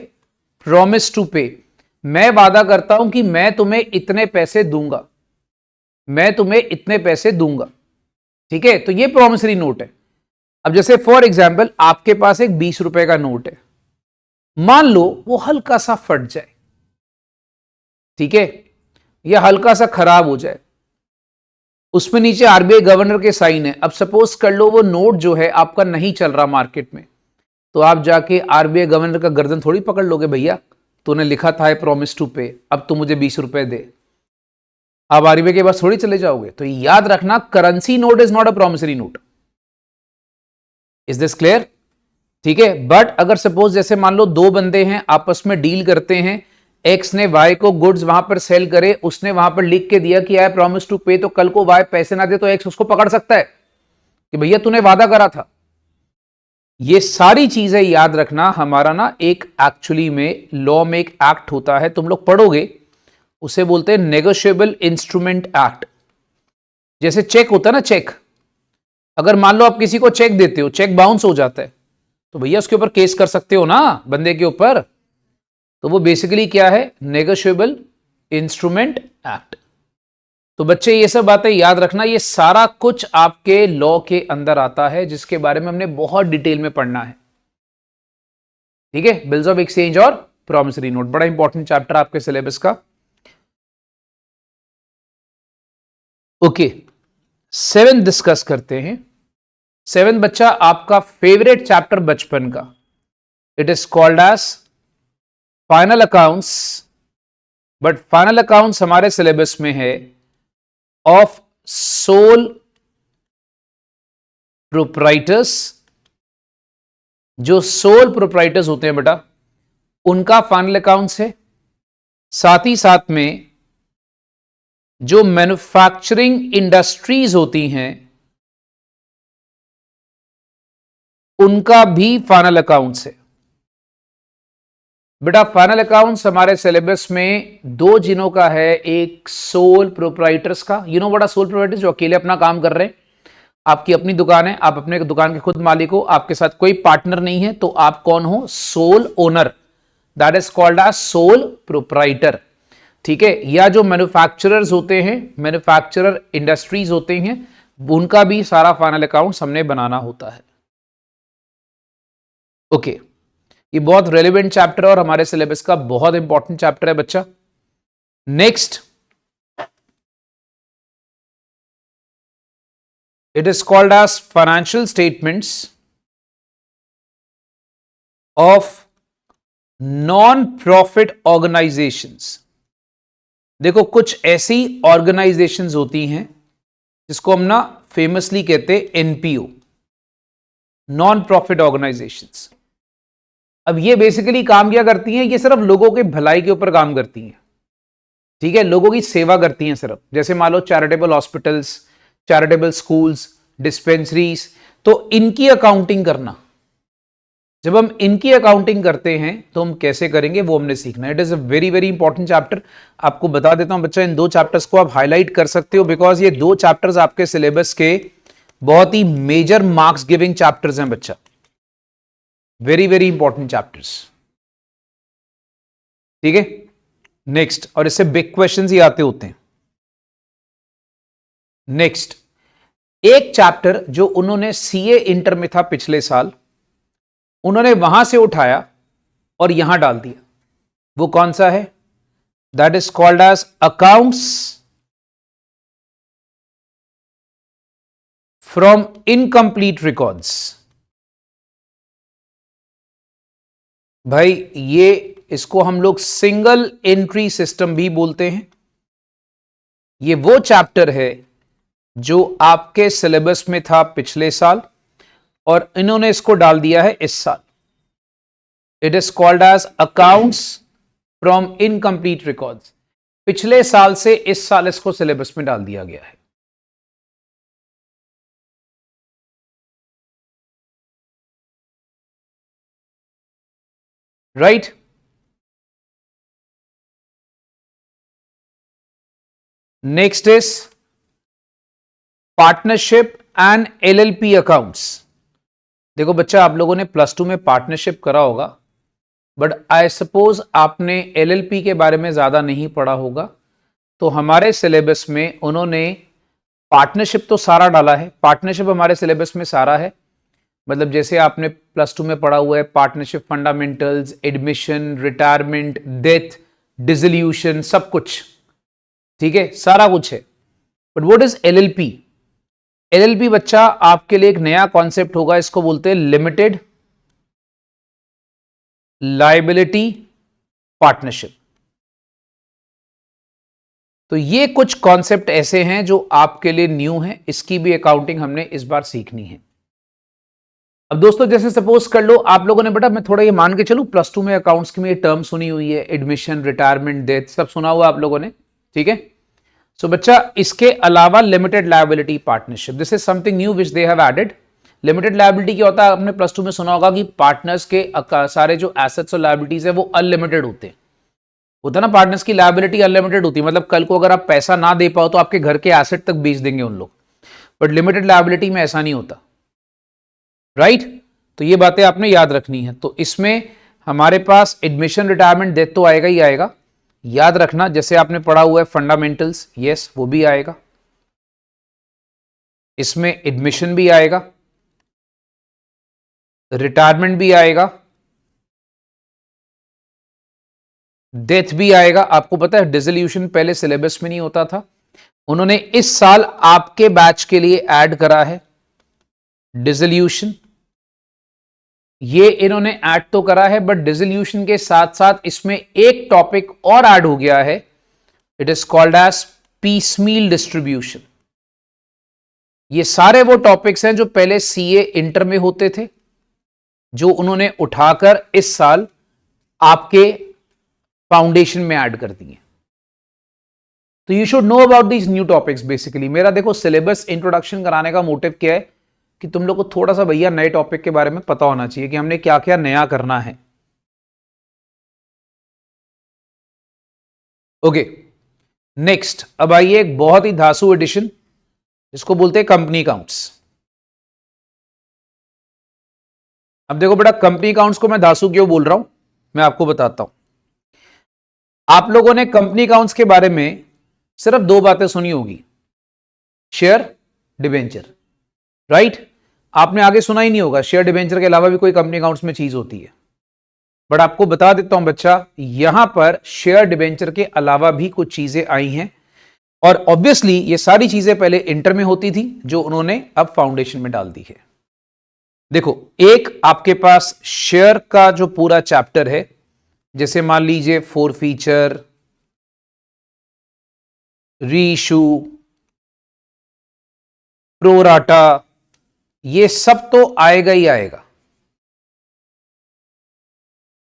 प्रॉमिस टू पे। मैं वादा करता हूं कि मैं तुम्हें इतने पैसे दूंगा, मैं तुम्हें इतने पैसे दूंगा, ठीक है। तो ये प्रॉमिसरी नोट है। अब जैसे फॉर एग्जाम्पल आपके पास एक 20 रुपए का नोट है, मान लो वो हल्का सा फट जाए, ठीक है, या हल्का सा खराब हो जाए, उसमें नीचे आरबीआई गवर्नर के साइन है। अब सपोज कर लो वो नोट जो है आपका नहीं चल रहा मार्केट में, तो आप जाके आरबीआई गवर्नर का गर्दन थोड़ी पकड़ लोगे, भैया तूने लिखा था प्रॉमिस टू पे, अब तू मुझे 20 रुपए दे। आप आरबीआई के पास थोड़ी चले जाओगे। तो याद रखना, currency note is not a promissory note. Is this clear? ठीक है। बट अगर सपोज जैसे मान लो दो बंदे हैं, आपस में डील करते हैं, एक्स ने वाई को गुड्स वहां पर सेल करे, उसने वहां पर लिख के दिया कि आई प्रॉमिस टू पे, तो कल को वाई पैसे ना दे तो एक्स उसको पकड़ सकता है कि भैया तूने वादा करा था। ये सारी चीजें याद रखना। हमारा ना एक एक्चुअली में लॉ में एक एक्ट होता है, तुम लोग पढ़ोगे, उसे बोलते हैं नेगोशिएबल इंस्ट्रूमेंट एक्ट। जैसे चेक होता है ना, चेक, अगर मान लो आप किसी को चेक देते हो, चेक बाउंस हो जाता है, तो भैया उसके ऊपर केस कर सकते हो ना बंदे के ऊपर। तो वो बेसिकली क्या है, नेगोशिएबल इंस्ट्रूमेंट एक्ट। तो बच्चे ये सब बातें याद रखना, ये सारा कुछ आपके लॉ के अंदर आता है, जिसके बारे में हमने बहुत डिटेल में पढ़ना है, ठीक है। बिल्स ऑफ एक्सचेंज और प्रॉमिसरी नोट, बड़ा इंपॉर्टेंट चैप्टर आपके सिलेबस का। ओके, 7 डिस्कस करते हैं। 7 बच्चा आपका फेवरेट चैप्टर बचपन का, it is called as final accounts, but final accounts हमारे सिलेबस में है ऑफ सोल प्रोप्राइटर्स। जो सोल प्रोप्राइटर्स होते हैं बेटा, उनका फाइनल अकाउंट्स है। साथ ही साथ में जो मैन्युफैक्चरिंग इंडस्ट्रीज होती हैं, उनका भी फाइनल अकाउंट्स है। बेटा फाइनल अकाउंट्स हमारे सिलेबस में दो जिनों का है, एक सोल प्रोप्राइटर्स का, you know what are sole proprietors, जो अकेले अपना काम कर रहे हैं, आपकी अपनी दुकान है, आप अपने दुकान के खुद मालिक हो, आपके साथ कोई पार्टनर नहीं है, तो आप कौन हो? Sole owner, that is called as sole proprietor, ठीक है। या जो मैन्युफैक्चरर्स होते हैं, मैन्युफैक्चरर इंडस्ट्रीज होते हैं, उनका भी सारा फाइनल अकाउंट्स हमने बनाना होता है। ओके ये बहुत रेलिवेंट चैप्टर है और हमारे सिलेबस का बहुत इंपॉर्टेंट चैप्टर है बच्चा। Next, it is called as financial statements of non profit organisations. देखो कुछ ऐसी ऑर्गेनाइजेशंस होती हैं जिसको हम ना फेमसली कहते हैं एनपीओ, नॉन प्रॉफिट ऑर्गेनाइजेशंस। अब ये बेसिकली काम क्या करती हैं? ये सिर्फ लोगों के भलाई के ऊपर काम करती हैं, ठीक है, लोगों की सेवा करती हैं सिर्फ। जैसे मान लो charitable hospitals, charitable schools, dispensaries, तो इनकी अकाउंटिंग करना, जब हम इनकी अकाउंटिंग करते हैं तो हम कैसे करेंगे वो हमने सीखना है। It is a very very important chapter. आपको बता देता हूं बच्चा, इन दो चैप्टर्स को आप हाईलाइट कर सकते हो, बिकॉज ये दो चैप्टर्स आपके सिलेबस के बहुत ही मेजर मार्क्स गिविंग चैप्टर्स हैं बच्चा, वेरी वेरी इंपॉर्टेंट चैप्टर्स, ठीक है। नेक्स्ट, और इससे बिग क्वेश्चंस ही आते होते हैं। नेक्स्ट, एक चैप्टर जो उन्होंने सीए इंटर में था पिछले साल, उन्होंने वहां से उठाया और यहां डाल दिया, वो कौन सा है? That is called as accounts from incomplete records. भाई ये इसको हम लोग सिंगल एंट्री सिस्टम भी बोलते हैं। ये वो चैप्टर है जो आपके सिलेबस में था पिछले साल और इन्होंने इसको डाल दिया है इस साल। It is called as accounts from incomplete records. पिछले साल से इस साल इसको सिलेबस में डाल दिया गया है। Right? Next is partnership and LLP accounts. देखो बच्चा, आप लोगों ने प्लस टू में पार्टनरशिप करा होगा, बट आई सपोज आपने एलएलपी के बारे में ज्यादा नहीं पढ़ा होगा। तो हमारे सिलेबस में उन्होंने पार्टनरशिप तो सारा डाला है, पार्टनरशिप हमारे सिलेबस में सारा है। मतलब जैसे आपने प्लस टू में पढ़ा हुआ है partnership fundamentals, admission, retirement, death, dissolution, सब कुछ, ठीक है, सारा कुछ है। But what is LLP? LLP बच्चा आपके लिए एक नया कॉन्सेप्ट होगा, इसको बोलते हैं लिमिटेड लायबिलिटी पार्टनरशिप। तो ये कुछ कॉन्सेप्ट ऐसे हैं जो आपके लिए न्यू हैं, इसकी भी अकाउंटिंग हमने इस बार सीखनी है। अब दोस्तों जैसे सपोज कर लो आप लोगों ने, बेटा मैं थोड़ा ये मान के चलूं, प्लस टू में अकाउंट्स की में ये टर्म सुनी हुई है, एडमिशन, रिटायरमेंट, डेथ, सब सुना हुआ आप लोगों ने, ठीक है। सो बच्चा इसके अलावा limited liability partnership, this is something new which they have added. Limited liability क्या होता है? आपने प्लस टू में सुना होगा कि पार्टनर्स के सारे जो एसेट्स और लायबिलिटीज है वो अनलिमिटेड होते हैं। होता ना, पार्टनर्स की लायबिलिटी अनलिमिटेड होती है, मतलब कल को अगर आप पैसा ना दे पाओ तो आपके घर के एसेट तक बेच देंगे उन लोग। बट लिमिटेड लायबिलिटी में ऐसा नहीं होता, राइट? तो ये बातें आपने याद रखनी है। तो इसमें हमारे पास एडमिशन, रिटायरमेंट, डेथ तो आएगा ही आएगा, याद रखना। जैसे आपने पढ़ा हुआ है फंडामेंटल्स, यस वो भी आएगा, इसमें एडमिशन भी आएगा, रिटायरमेंट भी आएगा, डेथ भी आएगा। आपको पता है डिसोल्यूशन पहले सिलेबस में नहीं होता था, उन्होंने इस साल आपके बैच के लिए ऐड करा है डिसोल्यूशन। ये इन्होंने ऐड तो करा है, बट डिसोल्यूशन के साथ साथ इसमें एक टॉपिक और ऐड हो गया है, it is called as piecemeal distribution. ये सारे वो टॉपिक्स हैं जो पहले सीए इंटर में होते थे, जो उन्होंने उठाकर इस साल आपके फाउंडेशन में ऐड कर दिए। तो you should know about these new topics. Basically मेरा देखो सिलेबस इंट्रोडक्शन कराने का मोटिव क्या है कि तुम लोग को थोड़ा सा भैया नए टॉपिक के बारे में पता होना चाहिए कि हमने क्या क्या नया करना है। ओके, नेक्स्ट अब आइए एक बहुत ही धांसू एडिशन जिसको बोलते हैं कंपनी अकाउंट्स। अब देखो बेटा, कंपनी अकाउंट्स को मैं धांसू क्यों बोल रहा हूं, मैं आपको बताता हूं। आप लोगों ने कंपनी अकाउंट्स के बारे में सिर्फ दो बातें सुनी होगी, शेयर, डिबेंचर, राइट। आपने आगे सुना ही नहीं होगा, शेयर डिबेंचर के अलावा भी कोई कंपनी अकाउंट्स में चीज होती है। बट आपको बता देता हूं बच्चा, यहां पर शेयर डिबेंचर के अलावा भी कुछ चीजें आई हैं, और ऑब्वियसली ये सारी चीजें पहले इंटर में होती थी जो उन्होंने अब फाउंडेशन में डाल दी है। देखो, एक आपके पास शेयर का जो पूरा चैप्टर है, जैसे मान लीजिए फोर फीचर, रीइशू, प्रोराटा, ये सब तो आएगा ही आएगा,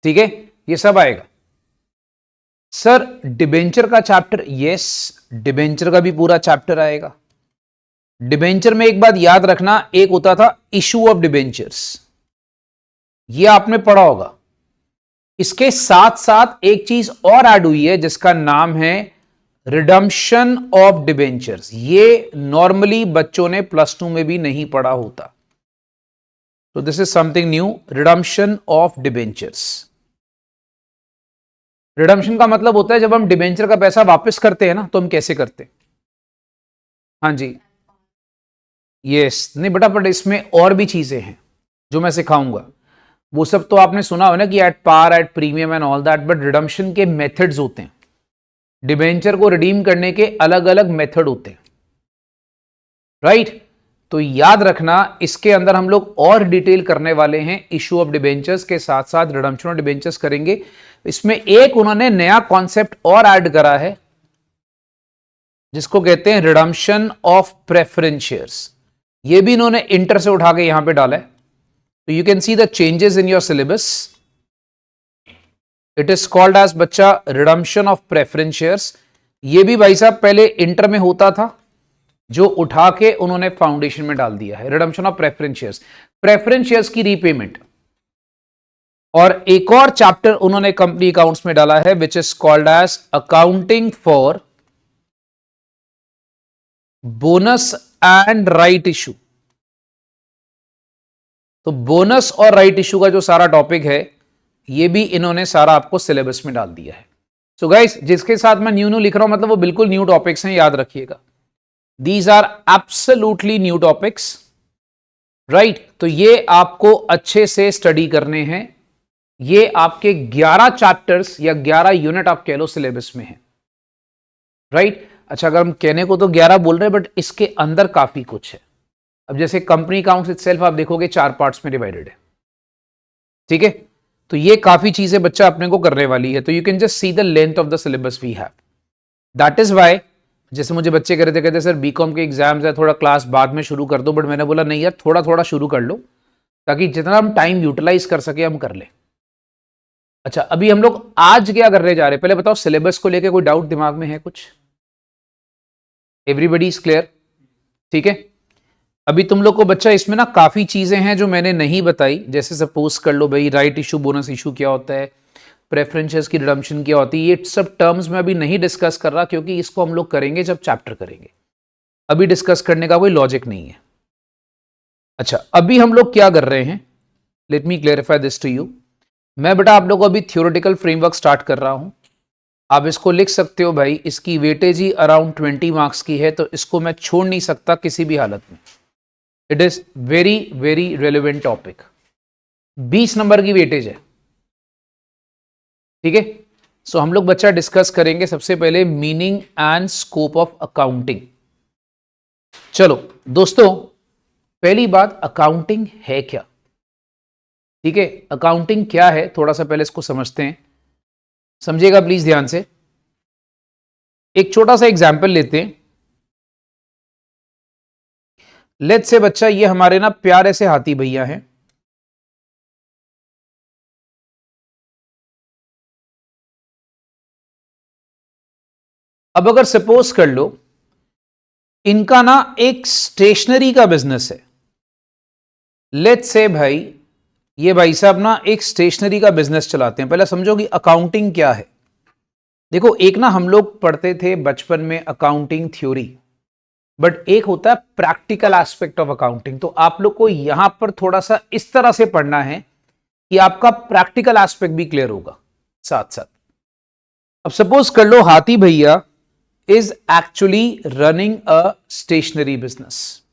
ठीक है, ये सब आएगा। सर डिबेंचर का चैप्टर, यस, डिबेंचर का भी पूरा चैप्टर आएगा। डिबेंचर में एक बात याद रखना, एक होता था इशू ऑफ डिबेंचर्स, ये आपने पढ़ा होगा। इसके साथ साथ एक चीज और ऐड हुई है जिसका नाम है रिडम्पशन ऑफ डिबेंचर्स। ये नॉर्मली बच्चों ने +2 में भी नहीं पढ़ा होता, तो this is something new, redemption of debentures. Redemption का मतलब होता है जब हम डिबेंचर का पैसा वापस करते हैं ना, तो हम कैसे करते हैं। हाँ जी, यस, नहीं बेटा, बट इसमें और भी चीजें हैं जो मैं सिखाऊंगा। वो सब तो आपने सुना हो ना कि at par, at premium and all that, but redemption के मेथड्स होते हैं। डिबेंचर को रिडीम करने के अलग अलग मेथड होते हैं, राइट। तो याद रखना, इसके अंदर हम लोग और डिटेल करने वाले हैं, इशू ऑफ डिबेंचर्स के साथ साथ रिडम्पशन ऑफ डिबेंचर्स करेंगे। इसमें एक उन्होंने नया कॉन्सेप्ट और ऐड करा है जिसको कहते हैं रिडम्पशन ऑफ प्रेफरेंस शेयर्स। ये भी इन्होंने इंटर से उठा के यहां पे डाला है। तो you can see the changes in your syllabus. It is called as बच्चा रिडम्पशन ऑफ प्रेफरेंस शेयर्स। ये भी भाई साहब पहले इंटर में होता था, जो उठा के उन्होंने फाउंडेशन में डाल दिया है, redemption of preference shares, preference shares की रीपेमेंट। और एक और चैप्टर उन्होंने कंपनी अकाउंट्स में डाला है which is called as accounting for bonus and right issue. तो बोनस और राइट इशू का जो सारा टॉपिक है, ये भी इन्होंने सारा आपको सिलेबस में डाल दिया है। सो गाइस, जिसके साथ मैं न्यू लिख रहा हूं, मतलब वो बिल्कुल न्यू टॉपिक्स हैं, याद रखिएगा। These are absolutely new topics, right. तो ये आपको अच्छे से स्टडी करने हैं। ये आपके 11 चैप्टर्स या 11 यूनिट आप कह लो सिलेबस में है, राइट। अच्छा, अगर हम कहने को तो 11 बोल रहे हैं, बट इसके अंदर काफी कुछ है। अब जैसे कंपनी अकाउंट्स इटसेल्फ आप देखोगे 4 पार्ट्स में डिवाइडेड है, ठीक है। तो ये काफी चीजें बच्चा अपने को करने वाली है। तो you can just see the length of the syllabus we have. That is why, जैसे मुझे बच्चे कह रहे थे, कहते सर बीकॉम के एग्जाम्स है, थोड़ा क्लास बाद में शुरू कर दो, बट मैंने बोला नहीं यार, थोड़ा थोड़ा शुरू कर लो, ताकि जितना हम टाइम यूटिलाइज कर सके हम कर ले। अच्छा, अभी हम लोग आज क्या करने जा रहे हैं, पहले बताओ सिलेबस को लेके कोई डाउट दिमाग में है कुछ? एवरीबडी इज क्लियर, ठीक है। अभी तुम लोग को बच्चा इसमें ना काफी चीजें हैं जो मैंने नहीं बताई, जैसे सपोज कर लो भाई राइट इशू, बोनस इशू क्या होता है, प्रेफरेंसेस की रिडम्पशन क्या होती है, ये सब टर्म्स में अभी नहीं डिस्कस कर रहा, क्योंकि इसको हम लोग करेंगे जब चैप्टर करेंगे। अभी डिस्कस करने का कोई लॉजिक नहीं है। अच्छा, अभी हम लोग क्या कर रहे हैं, let me clarify this to you. मैं बेटा आप लोग को अभी थ्योरेटिकल फ्रेमवर्क स्टार्ट कर रहा हूं। आप इसको लिख सकते हो भाई, इसकी वेटेज ही अराउंड 20 मार्क्स की है, तो इसको मैं छोड़ नहीं सकता किसी भी हालत में। It is very very relevant topic. 20 number की वेटेज है, ठीक है। सो हम लोग बच्चा डिस्कस करेंगे सबसे पहले meaning and scope of accounting. चलो दोस्तों, पहली बात, अकाउंटिंग है क्या, ठीक है। अकाउंटिंग क्या है, थोड़ा सा पहले इसको समझते हैं, समझिएगा प्लीज ध्यान से। एक छोटा सा एग्जाम्पल लेते हैं। लेट्स से बच्चा, ये हमारे ना प्यारे से हाथी भैया हैं, अब अगर सपोज कर लो इनका ना एक स्टेशनरी का बिजनेस है। लेट्स से भाई, ये भाई साहब ना एक स्टेशनरी का बिजनेस चलाते हैं। पहले समझो कि अकाउंटिंग क्या है। देखो, एक ना हम लोग पढ़ते थे बचपन में अकाउंटिंग थ्योरी, बट एक होता है प्रैक्टिकल एस्पेक्ट ऑफ अकाउंटिंग। तो आप लोग को यहां पर थोड़ा सा इस तरह से पढ़ना है कि आपका प्रैक्टिकल एस्पेक्ट भी क्लियर होगा साथ साथ। अब सपोज कर लो हाथी भैया is actually running a stationery business.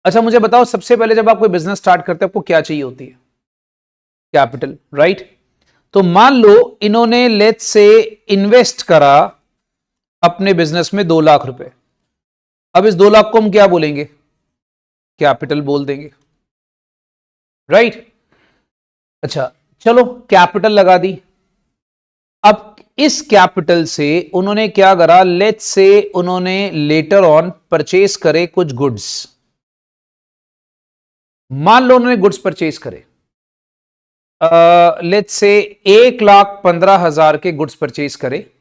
अच्छा मुझे बताओ, सबसे पहले जब आप कोई बिजनेस स्टार्ट करते हैं आपको क्या चाहिए होती है? Capital, right? तो मान लो इन्होंने लेट्स से इन्वेस्ट करा अपने बिजनेस में 2 लाख रुपए। अब इस 2 लाख को हम क्या बोलेंगे? कैपिटल बोल देंगे, राइट? अच्छा, चलो कैपिटल लगा दी। अब इस कैपिटल से उन्होंने क्या करा? लेट्स से उन्होंने लेटर ऑन परचेज करे कुछ गुड्स। मान लो उन्होंने गुड्स परचेज करे, लेट्स से 1,15,000 के गुड्स परचेज करे,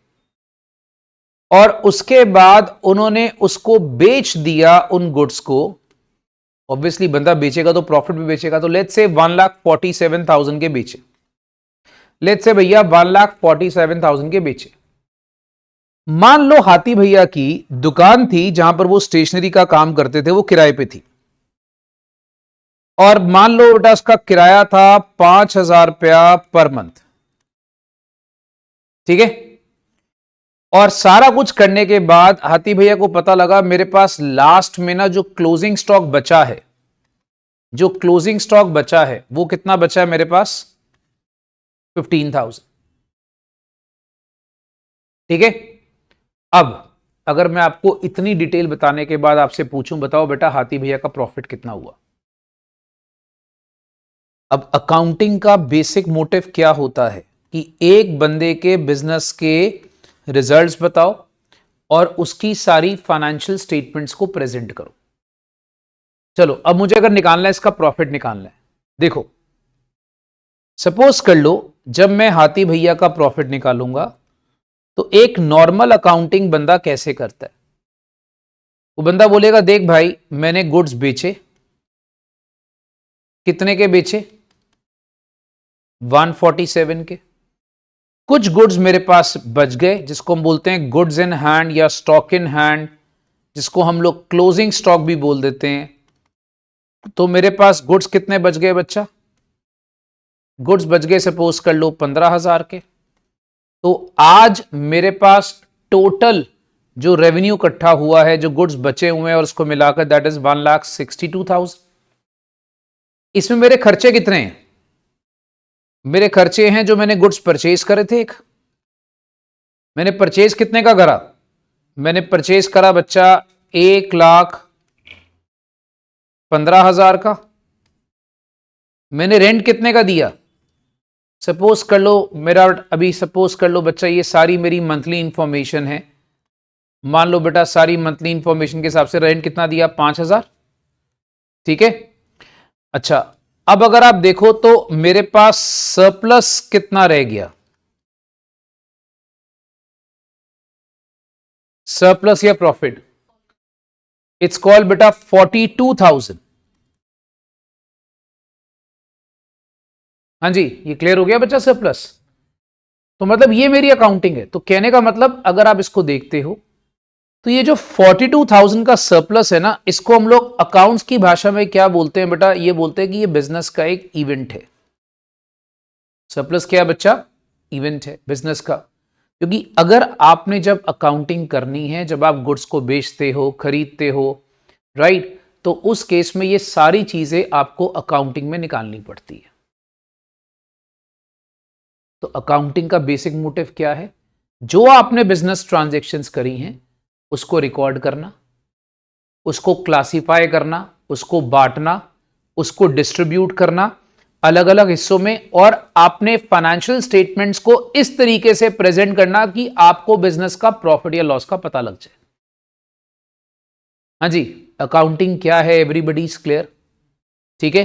और उसके बाद उन्होंने उसको बेच दिया उन गुड्स को। ऑब्वियसली बंदा बेचेगा तो प्रॉफिट भी बेचेगा, तो लेट्स से 1,47,000 के बेचे। लेट्स से भैया 1,47,000 के बेचे। मान लो हाथी भैया की दुकान थी जहां पर वो स्टेशनरी का काम करते थे, वो किराए पे थी, और मान लो बेटा उसका किराया था 5,000 रुपया पर मंथ, ठीक है? और सारा कुछ करने के बाद हाथी भैया को पता लगा मेरे पास लास्ट में ना जो क्लोजिंग स्टॉक बचा है, जो क्लोजिंग स्टॉक बचा है वो कितना बचा है मेरे पास? 15,000, ठीक है? अब अगर मैं आपको इतनी डिटेल बताने के बाद आपसे पूछूं, बताओ बेटा हाथी भैया का प्रॉफिट कितना हुआ? अब अकाउंटिंग का बेसिक मोटिव क्या होता है कि एक बंदे के बिजनेस के रिजल्ट्स बताओ और उसकी सारी फाइनेंशियल स्टेटमेंट्स को प्रेजेंट करो। चलो अब मुझे अगर निकालना है इसका प्रॉफिट निकालना है, देखो सपोज कर लो जब मैं हाथी भैया का प्रॉफिट निकालूंगा तो एक नॉर्मल अकाउंटिंग बंदा कैसे करता है? वो बंदा बोलेगा देख भाई मैंने गुड्स बेचे, कितने के बेचे? 147 के। कुछ गुड्स मेरे पास बच गए जिसको हम बोलते हैं गुड्स इन हैंड या स्टॉक इन हैंड, जिसको हम लोग क्लोजिंग स्टॉक भी बोल देते हैं। तो मेरे पास गुड्स कितने बच गए बच्चा? गुड्स बच गए सपोज कर लो 15,000 के। तो आज मेरे पास टोटल जो रेवेन्यू इकट्ठा हुआ है, जो गुड्स बचे हुए हैं और उसको मिलाकर दैट इज 1,62,000। इसमें मेरे खर्चे कितने हैं? मेरे खर्चे हैं जो मैंने गुड्स परचेज करे थे। एक मैंने परचेज कितने का करा? मैंने परचेज करा बच्चा 1,15,000 का। मैंने रेंट कितने का दिया? सपोज कर लो मेरा अभी सपोज कर लो बच्चा ये सारी मेरी मंथली इंफॉर्मेशन है। मान लो बेटा सारी मंथली इंफॉर्मेशन के हिसाब से रेंट कितना दिया? 5,000, ठीक है? अच्छा, अब अगर आप देखो तो मेरे पास सरप्लस कितना रह गया? सरप्लस या प्रॉफिट, इट्स कॉल्ड बेटा 42,000। हाँ जी, ये क्लियर हो गया बच्चा सरप्लस? तो मतलब ये मेरी अकाउंटिंग है। तो कहने का मतलब अगर आप इसको देखते हो तो ये जो 42,000 का सरप्लस है ना, इसको हम लोग अकाउंट्स की भाषा में क्या बोलते हैं बेटा? ये बोलते हैं कि ये बिजनेस का एक इवेंट है। सरप्लस क्या है बच्चा? इवेंट है बिजनेस का। क्योंकि अगर आपने जब अकाउंटिंग करनी है, जब आप गुड्स को बेचते हो खरीदते हो, राइट, तो उस केस में ये सारी चीजें आपको अकाउंटिंग में निकालनी पड़ती है। तो अकाउंटिंग का बेसिक मोटिव क्या है? जो आपने बिजनेस ट्रांजैक्शंस करी हैं उसको रिकॉर्ड करना, उसको क्लासिफाई करना, उसको बांटना, उसको डिस्ट्रीब्यूट करना अलग अलग हिस्सों में, और आपने फाइनेंशियल स्टेटमेंट्स को इस तरीके से प्रेजेंट करना कि आपको बिजनेस का प्रॉफिट या लॉस का पता लग जाए। हाँ जी, अकाउंटिंग क्या है एवरीबडी इज क्लियर? ठीक है,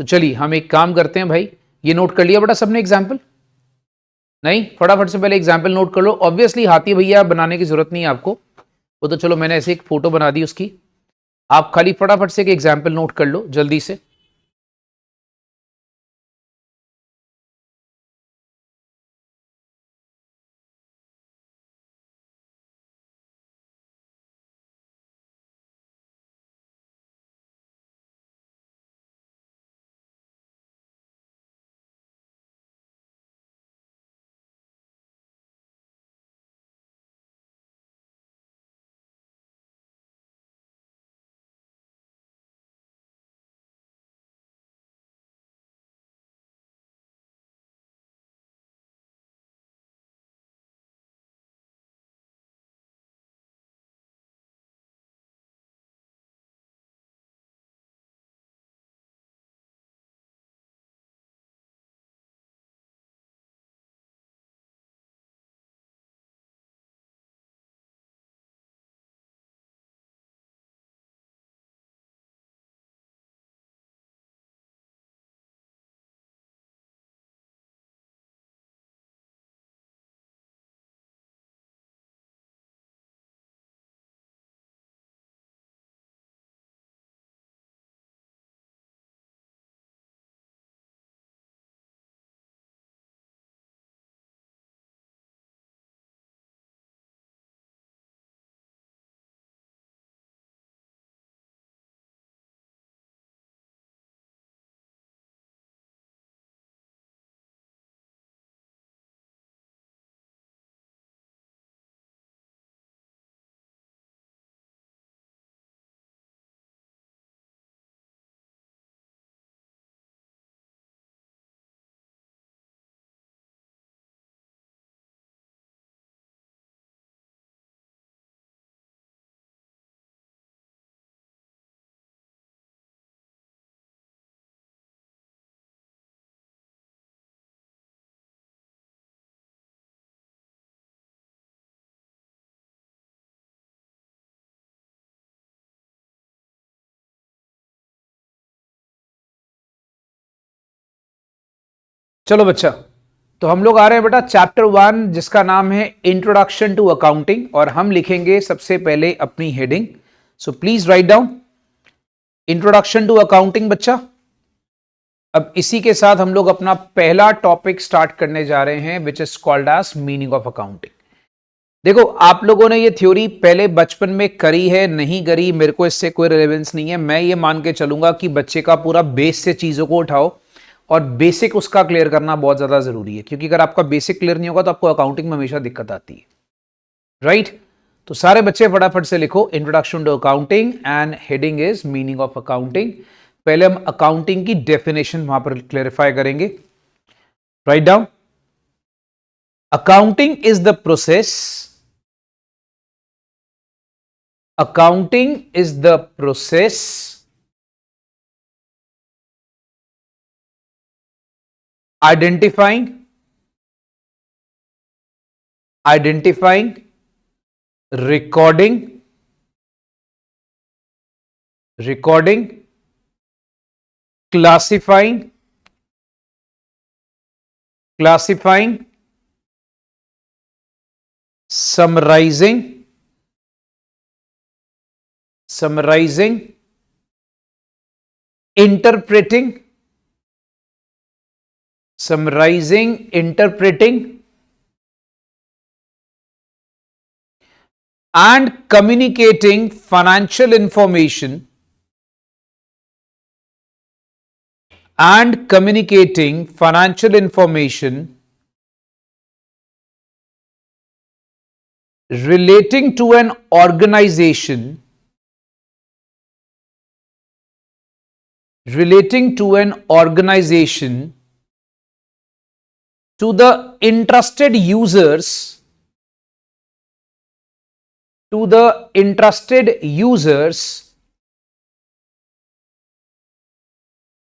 तो चलिए हम एक काम करते हैं भाई, ये नोट कर लिया बेटा सबने एग्जाम्पल? नहीं, फटाफट से पहले एग्जाम्पल नोट कर लो। ऑब्वियसली हाथी भैया बनाने की जरूरत नहीं है आपको, वो तो चलो मैंने ऐसे एक फोटो बना दी उसकी। आप खाली फटाफट से एक एग्जाम्पल नोट कर लो जल्दी से। चलो बच्चा, तो हम लोग आ रहे हैं बेटा चैप्टर 1 जिसका नाम है इंट्रोडक्शन टू अकाउंटिंग, और हम लिखेंगे सबसे पहले अपनी heading. So please write down introduction to accounting बच्चा। अब इसी के साथ हम लोग अपना पहला टॉपिक स्टार्ट करने जा रहे हैं which is called as meaning of accounting. देखो, आप लोगों ने ये थ्योरी पहले बचपन में करी है नहीं करी, मेरे को इससे कोई रिलेवेंस नहीं है। मैं ये मान के चलूंगा कि बच्चे का पूरा बेस से चीजों को उठाओ और बेसिक उसका क्लियर करना बहुत ज्यादा जरूरी है, क्योंकि अगर आपका बेसिक क्लियर नहीं होगा तो आपको अकाउंटिंग में हमेशा दिक्कत आती है। राइट? तो सारे बच्चे फटाफट से लिखो introduction to accounting and heading is meaning of accounting. पहले हम अकाउंटिंग की डेफिनेशन वहां पर क्लेरिफाई करेंगे। Write down, accounting is the process, accounting is the process identifying, recording, classifying, summarizing, interpreting, and communicating financial information relating to an organization to the interested users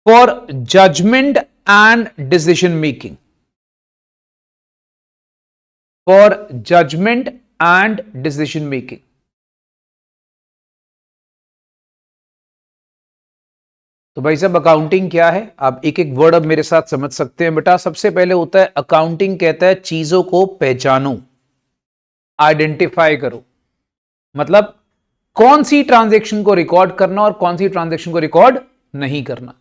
for judgment and decision making. तो भाई साहब, accounting क्या है? आप एक एक word अब मेरे साथ समझ सकते हैं बेटा। सबसे पहले होता है अकाउंटिंग, कहता है चीजों को पहचानो, आइडेंटिफाई करो। मतलब कौन सी ट्रांजैक्शन को रिकॉर्ड करना और कौन सी ट्रांजैक्शन को रिकॉर्ड नहीं करना।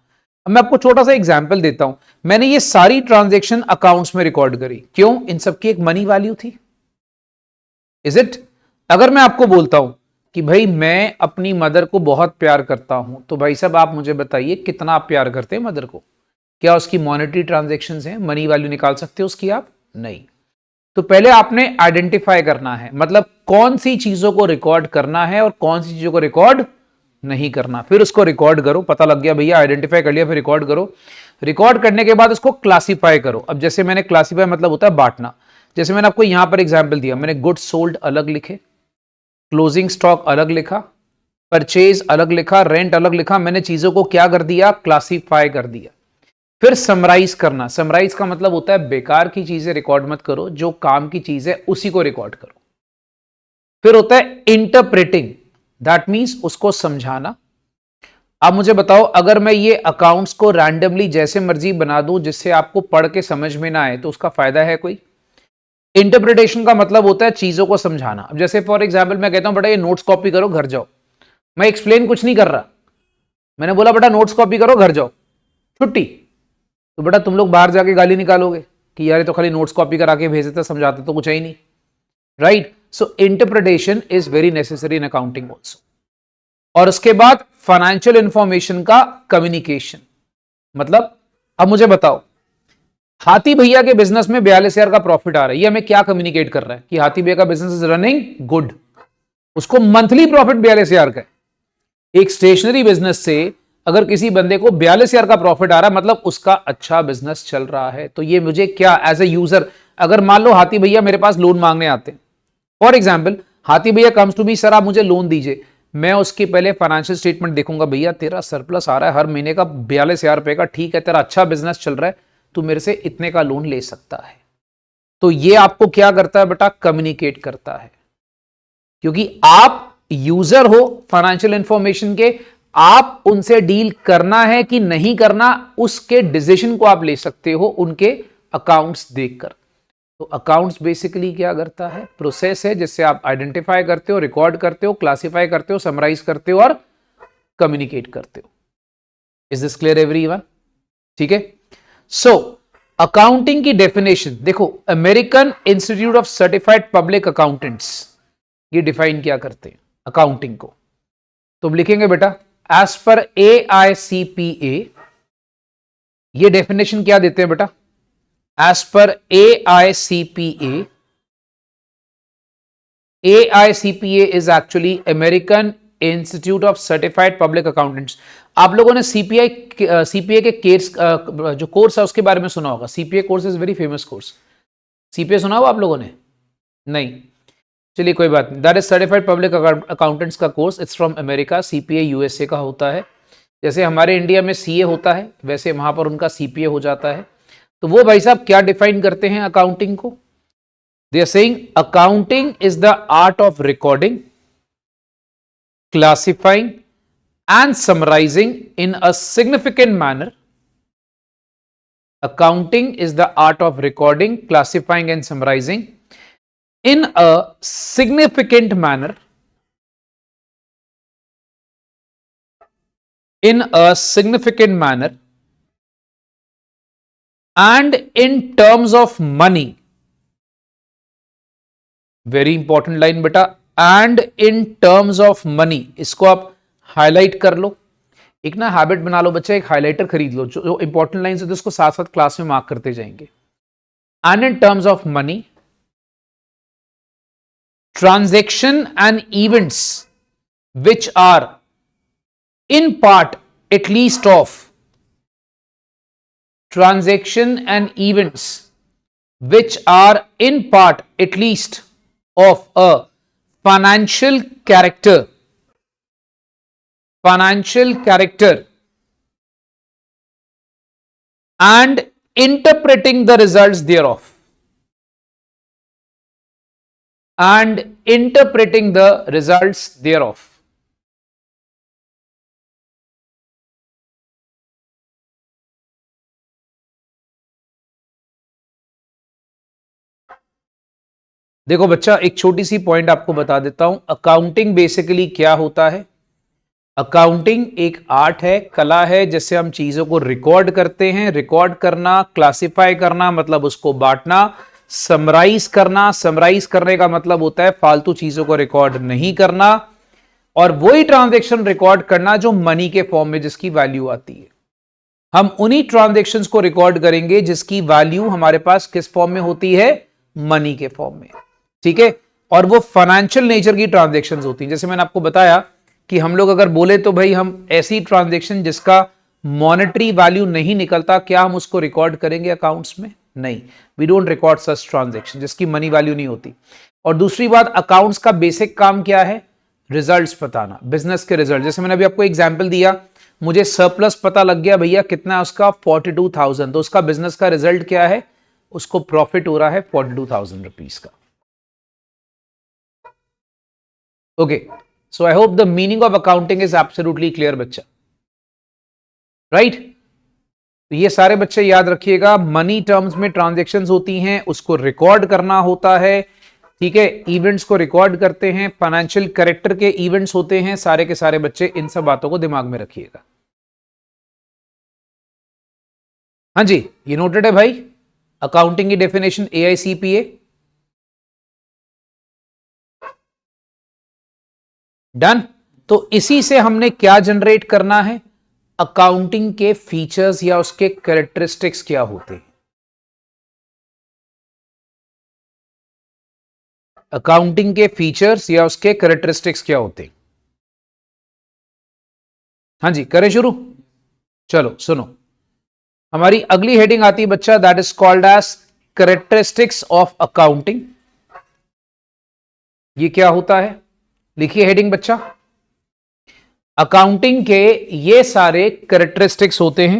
अब मैं आपको छोटा सा एग्जांपल देता हूं। मैंने ये सारी ट्रांजैक्शन अकाउंट्स में रिकॉर्ड करी, क्यों? इन सबकी एक मनी वैल्यू थी। Is it? अगर मैं आपको बोलता हूं कि भाई मैं अपनी मदर को बहुत प्यार करता हूं, तो भाई साहब आप मुझे बताइए कितना आप प्यार करते हैं मदर को? क्या उसकी मॉनेटरी ट्रांजैक्शंस हैं? मनी वैल्यू निकाल सकते हो उसकी आप? नहीं। तो पहले आपने आइडेंटिफाई करना है, मतलब कौन सी चीजों को रिकॉर्ड करना है और कौन सी चीजों को रिकॉर्ड नहीं करना। फिर उसको रिकॉर्ड करो, पता लग गया भैया, आइडेंटिफाई कर लिया, फिर रिकॉर्ड करो। रिकॉर्ड करने के बाद उसको क्लासिफाई करो। अब जैसे मैंने क्लासिफाई मतलब होता है बांटना। जैसे मैंने आपको यहां पर एग्जाम्पल दिया, मैंने गुड सोल्ड अलग लिखे, क्लोजिंग स्टॉक अलग लिखा, परचेज अलग लिखा, रेंट अलग लिखा। मैंने चीजों को क्या कर दिया? क्लासिफाई कर दिया। फिर समराइज करना। समराइज का मतलब होता है बेकार की चीजें रिकॉर्ड मत करो, जो काम की चीज है उसी को रिकॉर्ड करो। फिर होता है इंटरप्रेटिंग, दैट मींस उसको समझाना। अब मुझे बताओ, अगर मैं ये अकाउंट्स को रैंडमली जैसे मर्जी बना दूं जिससे आपको पढ़ के समझ में ना आए, तो उसका फायदा है कोई? इंटरप्रिटेशन का मतलब होता है चीजों को समझाना। अब जैसे फॉर एग्जाम्पल मैं कहता हूं बेटा ये नोट्स कॉपी करो, घर जाओ। मैं एक्सप्लेन कुछ नहीं कर रहा, मैंने बोला बेटा नोट्स कॉपी करो, घर जाओ, छुट्टी। तो बेटा तुम लोग बाहर जाके गाली निकालोगे कि यार ये तो खाली नोट्स कॉपी करा के भेज देते, समझाते तो कुछ है ही नहीं। Right? So interpretation is very necessary in accounting also. और उसके बाद फाइनेंशियल इंफॉर्मेशन का कम्युनिकेशन। मतलब अब मुझे बताओ, हाथी भैया के बिजनेस में 42,000 का प्रॉफिट आ रहा है, ये हमें क्या कम्युनिकेट कर रहा है? कि हाथी भैया का बिजनेस इज रनिंग गुड, उसको मंथली प्रॉफिट 42,000 का है। एक स्टेशनरी बिजनेस से अगर किसी बंदे को 42,000 का प्रॉफिट आ रहा है, मतलब उसका अच्छा बिजनेस चल रहा है। तो ये मुझे क्या एज ए यूजर, अगर मान लो हाथी भैया मेरे पास लोन मांगने आते हैं, फॉर एग्जाम्पल हाथी भैया कम्स टू मी, सर आप मुझे लोन दीजिए। मैं उसके पहले फाइनेंशियल स्टेटमेंट देखूंगा, भैया तेरा सरप्लस आ रहा है हर महीने का 42,000 रुपए का, ठीक है तेरा अच्छा बिजनेस चल रहा है, तू मेरे से इतने का लोन ले सकता है। तो ये आपको क्या करता है बेटा? कम्युनिकेट करता है, क्योंकि आप यूजर हो फाइनेंशियल इंफॉर्मेशन के, आप उनसे डील करना है कि नहीं करना, उसके डिसीजन को आप ले सकते हो उनके अकाउंट्स देखकर। तो अकाउंट्स बेसिकली क्या करता है, प्रोसेस है जिससे आप आइडेंटिफाई करते हो, रिकॉर्ड करते हो, क्लासिफाई करते हो, समराइज करते हो और कम्युनिकेट करते हो। Is this clear everyone? ठीक है। सो अकाउंटिंग की डेफिनेशन देखो, American institute of certified public accountants ये डिफाइन क्या करते हैं अकाउंटिंग को। तुम लिखेंगे बेटा एज पर AICPA, ये डेफिनेशन क्या देते हैं बेटा, एज पर AICPA is actually American institute of certified public accountants. आप लोगों ने सीपीए के जो कोर्स है उसके बारे में सुना होगा। CPA course is very famous course. CPA सुना हो आप लोगों ने? नहीं, चलिए कोई बात नहीं। That is certified public accountants का course, it's from America. CPA USA का होता है। जैसे हमारे इंडिया में सीए होता है वैसे वहां पर उनका सीपीए हो जाता है। तो वो भाई साहब क्या डिफाइन करते हैं अकाउंटिंग को? They are saying accounting is the art of recording, classifying and summarizing in a significant manner. Accounting is the art of recording, classifying and summarizing in a significant manner, and in terms of money. Very important line beta, and in terms of money। इसको आप highlight कर लो, एक ना habit बना लो बच्चे, एक highlighter खरीद लो, जो इंपॉर्टेंट लाइन्स है उसको साथ साथ क्लास में मार्क करते जाएंगे। And in terms of money, transaction and events which are in part at least of, transaction and events which are in part at least of a financial character and interpreting the results thereof, देखो बच्चा एक छोटी C point आपको बता देता हूं। Accounting basically क्या होता है? अकाउंटिंग एक आर्ट है, कला है, जिससे हम चीजों को रिकॉर्ड करते हैं। रिकॉर्ड करना, क्लासिफाई करना मतलब उसको बांटना, समराइज करना, समराइज करने का मतलब होता है फालतू चीजों को रिकॉर्ड नहीं करना, और वही ट्रांजैक्शन रिकॉर्ड करना जो मनी के फॉर्म में जिसकी वैल्यू आती है। हम उन्हीं ट्रांजैक्शंस को रिकॉर्ड करेंगे जिसकी वैल्यू हमारे पास किस फॉर्म में होती है? मनी के फॉर्म में। ठीक है। और वो फाइनेंशियल नेचर की ट्रांजैक्शंस होती हैं। जैसे मैंने आपको बताया कि हम लोग अगर बोले तो भाई हम ऐसी ट्रांजैक्शन जिसका मॉनेटरी वैल्यू नहीं निकलता, क्या हम उसको रिकॉर्ड करेंगे अकाउंट्स में? नहीं, we don't record such transaction जिसकी मनी वैल्यू नहीं होती। और दूसरी बात, अकाउंट्स का बेसिक काम क्या है? रिजल्ट्स बताना, बिजनेस के रिजल्ट। जैसे मैंने अभी आपको एग्जांपल दिया, मुझे सरप्लस पता लग गया भैया कितना उसका 42,000, तो उसका बिजनेस का रिजल्ट क्या है? उसको प्रॉफिट हो रहा है 42,000 रुपीज का। Okay, so I hope the meaning of accounting is absolutely clear बच्चा, राइट? तो ये सारे बच्चे याद रखिएगा, मनी टर्म्स में ट्रांजैक्शंस होती हैं, उसको रिकॉर्ड करना होता है। ठीक है, इवेंट्स को रिकॉर्ड करते हैं, फाइनेंशियल कैरेक्टर के इवेंट्स होते हैं, सारे के सारे बच्चे इन सब बातों को दिमाग में रखिएगा। हाँ जी, ये नोटेड है भाई? अकाउंटिंग की डेफिनेशन AICPA डन। तो इसी से हमने क्या जनरेट करना है? अकाउंटिंग के फीचर्स या उसके कैरेक्टरिस्टिक्स क्या होते हैं। अकाउंटिंग के फीचर्स या उसके कैरेक्टरिस्टिक्स क्या होते हैं? हाँ जी, करें शुरू। चलो सुनो, हमारी अगली हेडिंग आती है बच्चा, that is called as characteristics of accounting. ये क्या होता है? लिखिए हेडिंग बच्चा, अकाउंटिंग के ये सारे कैरेक्टरिस्टिक्स होते हैं।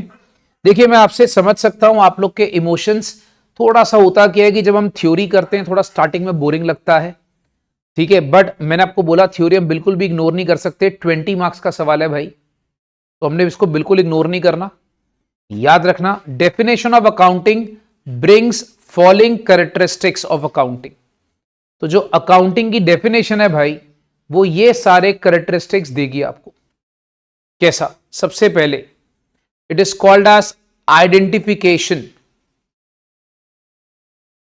देखिए मैं आपसे समझ सकता हूं आप लोग के इमोशंस थोड़ा सा होता क्या है कि जब हम थ्योरी करते हैं थोड़ा स्टार्टिंग में बोरिंग लगता है। ठीक है, बट मैंने आपको बोला थ्योरी हम बिल्कुल भी इग्नोर नहीं कर सकते। 20 मार्क्स का सवाल है भाई, तो हमने इसको बिल्कुल इग्नोर नहीं करना। याद रखना, definition of accounting brings following characteristics of accounting. तो जो अकाउंटिंग की डेफिनेशन है भाई, वो ये सारे कैरेक्टरिस्टिक्स देगी आपको। कैसा? सबसे पहले, it is called as identification.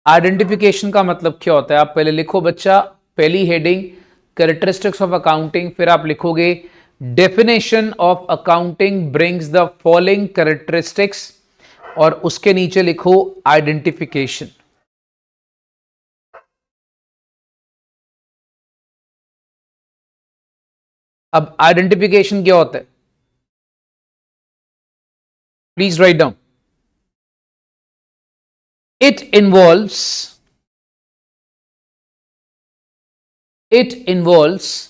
Identification का मतलब क्या होता है? आप पहले लिखो बच्चा, पहली हेडिंग कैरेक्टरिस्टिक्स ऑफ अकाउंटिंग, फिर आप लिखोगे definition of accounting brings the following characteristics, और उसके नीचे लिखो आइडेंटिफिकेशन। अब आइडेंटिफिकेशन क्या होता है? Please write down. It involves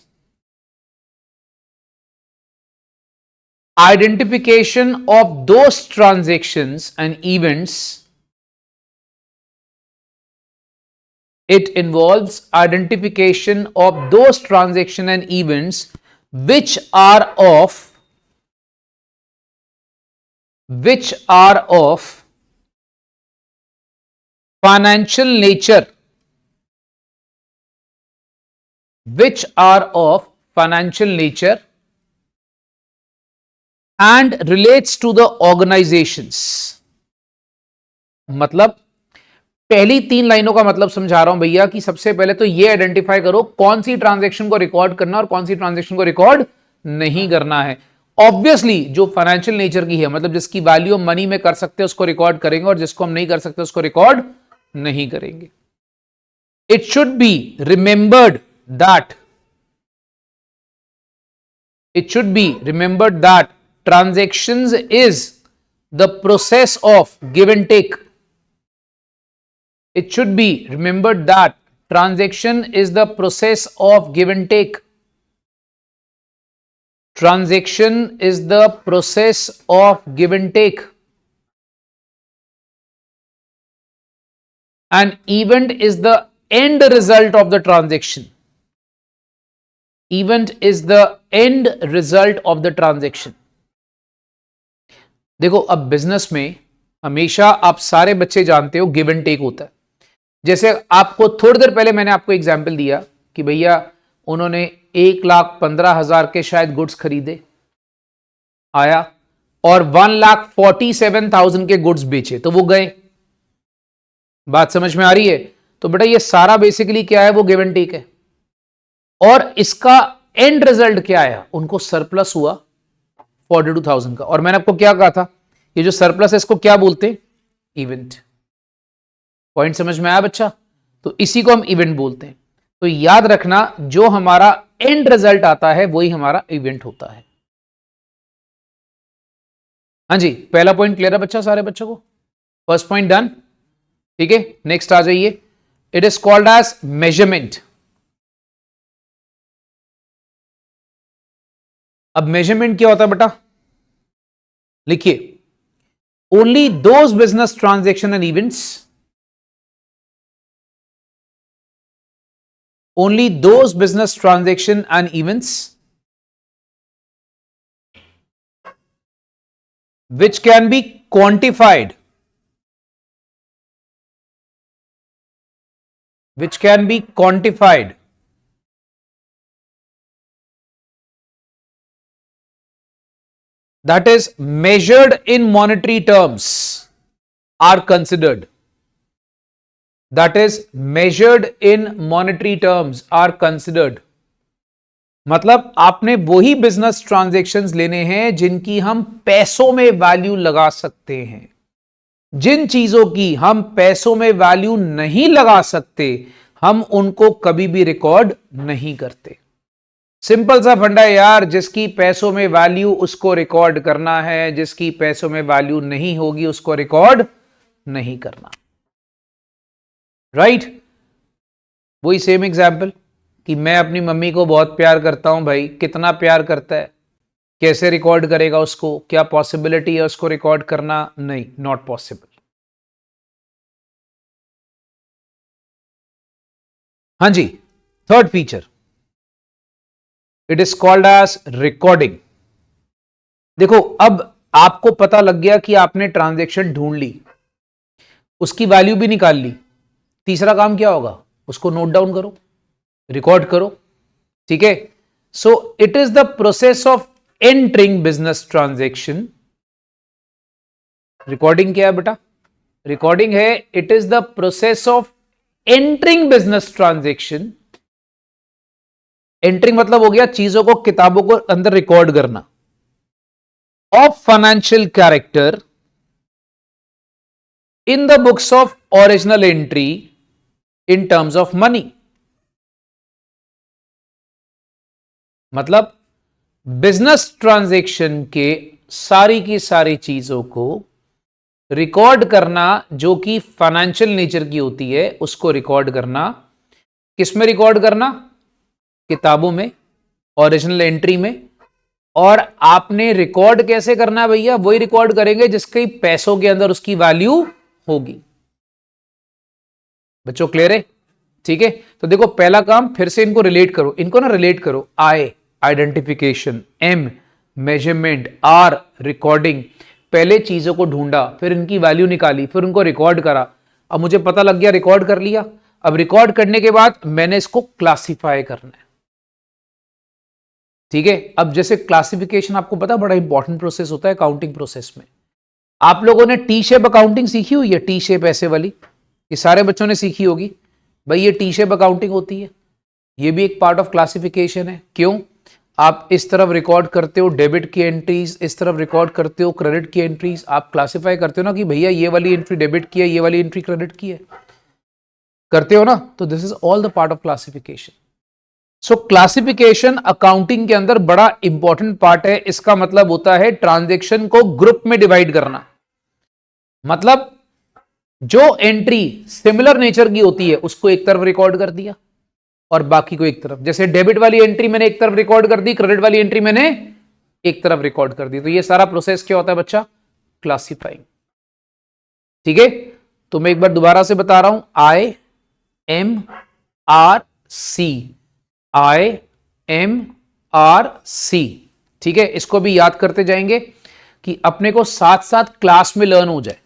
identification of those transactions and events. It involves identification of those transactions and events which are of financial nature, and relates to the organizations. मतलब पहली 3 लाइनों का मतलब समझा रहा हूं भैया कि सबसे पहले तो ये आइडेंटिफाई करो कौन सी ट्रांजैक्शन को रिकॉर्ड करना और कौन सी ट्रांजैक्शन को रिकॉर्ड नहीं करना है। ऑब्वियसली जो फाइनेंशियल नेचर की है, मतलब जिसकी वैल्यू हम मनी में कर सकते हैं उसको रिकॉर्ड करेंगे, और जिसको हम नहीं कर सकते उसको रिकॉर्ड नहीं करेंगे। It should be remembered that transactions is the process of give and take. It should be remembered that transaction is the process of give and take. Transaction is the process of give and take. An event is the end result of the transaction. Event is the end result of the transaction. देखो, अब business में हमेशा आप सारे बच्चे जानते हो give and take होता है। जैसे आपको थोड़ी देर पहले मैंने आपको एग्जांपल दिया कि भैया उन्होंने 1,15,000 के शायद गुड्स खरीदे, आया और 1,47,000 के गुड्स बेचे, तो वो गए। बात समझ में आ रही है? तो बेटा ये सारा बेसिकली क्या है? वो गिव एंड टेक है। और इसका एंड रिजल्ट क्या आया? उनको सरप्लस हुआ 42,000 का। और मैंने आपको क्या कहा था? ये जो सरप्लस है इसको क्या बोलते हैं? इवेंट। पॉइंट समझ में आया बच्चा? तो इसी को हम इवेंट बोलते हैं। तो याद रखना, जो हमारा एंड रिजल्ट आता है वही हमारा इवेंट होता है। हाँ जी, पहला पॉइंट क्लियर है बच्चा सारे बच्चों को? First point done. ठीक है, नेक्स्ट आ जाइए। It is called as measurement. अब मेजरमेंट क्या होता है बेटा? लिखिए, only those business transaction and events, only those business transaction and events which can be quantified, that is measured in monetary terms are considered. That is measured in monetary terms are considered. मतलब आपने वही business transactions लेने हैं जिनकी हम पैसों में value लगा सकते हैं। जिन चीजों की हम पैसों में वैल्यू नहीं लगा सकते, हम उनको कभी भी रिकॉर्ड नहीं करते। सिंपल सा फंडा है यार, जिसकी पैसों में वैल्यू उसको रिकॉर्ड करना है, जिसकी पैसों में वैल्यू नहीं होगी उसको रिकॉर्ड नहीं करना। राइट? वही सेम एग्जाम्पल कि मैं अपनी मम्मी को बहुत प्यार करता हूं भाई, कितना प्यार करता है, कैसे रिकॉर्ड करेगा उसको? क्या पॉसिबिलिटी है उसको रिकॉर्ड करना? नहीं, नॉट पॉसिबल। हाँ जी, third feature, it is called as recording. देखो अब आपको पता लग गया कि आपने ट्रांजैक्शन ढूंढ ली, उसकी वैल्यू भी निकाल ली। तीसरा काम क्या होगा, उसको नोट डाउन करो, रिकॉर्ड करो। ठीक है, so it is the process of entering business transaction. Recording क्या है बेटा, रिकॉर्डिंग है it is the process of entering business transaction. Entering मतलब हो गया चीजों को, किताबों को अंदर रिकॉर्ड करना, of financial character in the books of original entry in terms of money। मतलब बिजनेस ट्रांजैक्शन के सारी की सारी चीजों को रिकॉर्ड करना जो कि फाइनेंशियल नेचर की होती है, उसको रिकॉर्ड करना। किसमें रिकॉर्ड करना, किताबों में, ओरिजिनल एंट्री में। और आपने रिकॉर्ड कैसे करना है भैया, वही रिकॉर्ड करेंगे जिसके पैसों के अंदर उसकी वैल्यू होगी। बच्चों क्लियर है? ठीक है, तो देखो पहला काम, फिर से इनको रिलेट करो, इनको ना रिलेट करो। I identification, M measurement, R recording. पहले चीजों को ढूंढा, फिर इनकी वैल्यू निकाली, फिर उनको रिकॉर्ड करा। अब मुझे पता लग गया, रिकॉर्ड कर लिया। अब रिकॉर्ड करने के बाद मैंने इसको क्लासिफाई करना है। ठीक है, अब जैसे क्लासिफिकेशन आपको पता बड़ा इंपॉर्टेंट प्रोसेस होता है अकाउंटिंग प्रोसेस में। आप लोगों ने टी शेप अकाउंटिंग सीखी हुई है, टी शेप ऐसे वाली, ये सारे बच्चों ने सीखी होगी। भाई ये टी शेप अकाउंटिंग होती है, ये भी एक पार्ट ऑफ क्लासिफिकेशन है। क्यों, आप इस तरफ रिकॉर्ड करते हो डेबिट की एंट्रीज, इस तरफ रिकॉर्ड करते हो क्रेडिट की एंट्रीज। आप क्लासिफाई करते हो ना कि भैया ये वाली एंट्री डेबिट की है, ये वाली एंट्री क्रेडिट की है, करते हो ना। तो this is all the part of classification. So classification accounting के अंदर बड़ा इंपॉर्टेंट पार्ट है। इसका मतलब होता है ट्रांजेक्शन को ग्रुप में डिवाइड करना। मतलब जो एंट्री सिमिलर नेचर की होती है उसको एक तरफ रिकॉर्ड कर दिया और बाकी को एक तरफ। जैसे डेबिट वाली एंट्री मैंने एक तरफ रिकॉर्ड कर दी, क्रेडिट वाली एंट्री मैंने एक तरफ रिकॉर्ड कर दी। तो ये सारा प्रोसेस क्या होता है बच्चा, क्लासिफाइंग। ठीक है, तो मैं एक बार दोबारा से बता रहा हूं, I M R C, I M R C. ठीक है, इसको भी याद करते जाएंगे कि अपने को साथ साथ क्लास में लर्न हो जाए।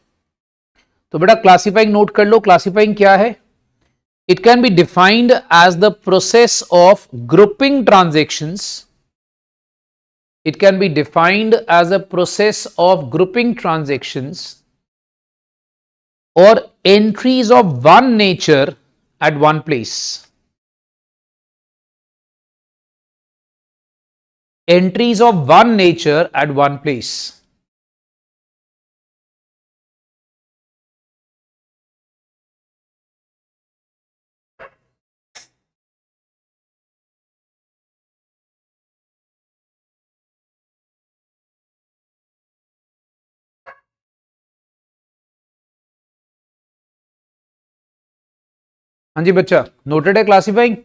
तो बेटा क्लासिफाइंग नोट कर लो, क्लासिफाइंग क्या है। It can be defined as the process of grouping transactions. It can be defined as a process of grouping transactions और entries of one nature at one place. Entries of one nature at one place. हाँ जी बच्चा, noted है classifying.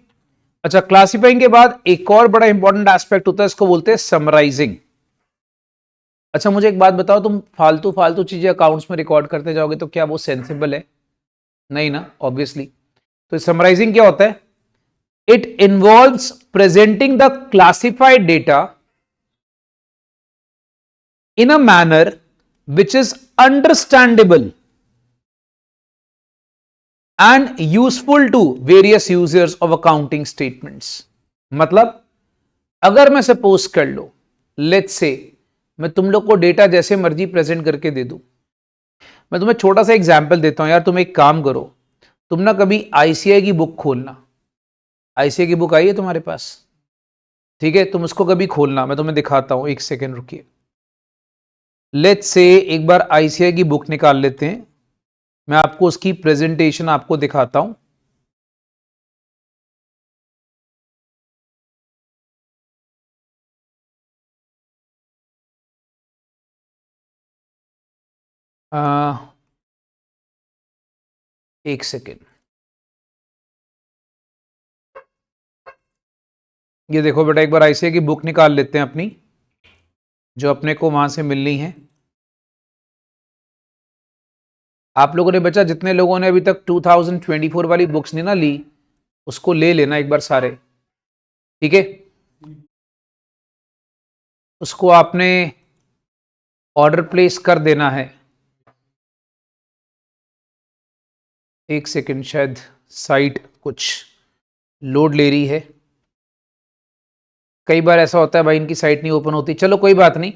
अच्छा, classifying के बाद एक और बड़ा इंपॉर्टेंट एस्पेक्ट होता है, इसको बोलते हैं समराइजिंग। अच्छा मुझे एक बात बताओ, तुम फालतू फालतू चीजें अकाउंट्स में रिकॉर्ड करते जाओगे तो क्या वो सेंसिबल है? नहीं ना, ऑब्वियसली। तो समराइजिंग क्या होता है, it involves presenting the classified data in a manner which is understandable and useful to various users of accounting statements. मतलब अगर मैं सपोज कर लो, लेट्स से मैं तुम लोग को डेटा जैसे मर्जी प्रेजेंट करके दे दूं। मैं तुम्हें छोटा सा एग्जांपल देता हूं यार, तुम एक काम करो, तुम ना कभी आईसीआई की बुक खोलना। आईसीआई की बुक आई है तुम्हारे पास? ठीक है, तुम उसको कभी खोलना, मैं तुम्हें दिखाता हूं, एक सेकेंड रुकिए। लेट्स से एक बार आईसीआई की बुक निकाल लेते हैं, मैं आपको उसकी प्रेजेंटेशन आपको दिखाता हूं। एक सेकेंड, ये देखो बेटा, एक बार आईसीआई की बुक निकाल लेते हैं अपनी, जो अपने को वहां से मिलनी है। आप लोगों ने बच्चा, जितने लोगों ने अभी तक 2024 वाली बुक्स नहीं ना ली, उसको ले लेना एक बार सारे। ठीक है, उसको आपने ऑर्डर प्लेस कर देना है। एक सेकंड, शायद साइट कुछ लोड ले रही है। कई बार ऐसा होता है भाई इनकी साइट नहीं ओपन होती, चलो कोई बात नहीं।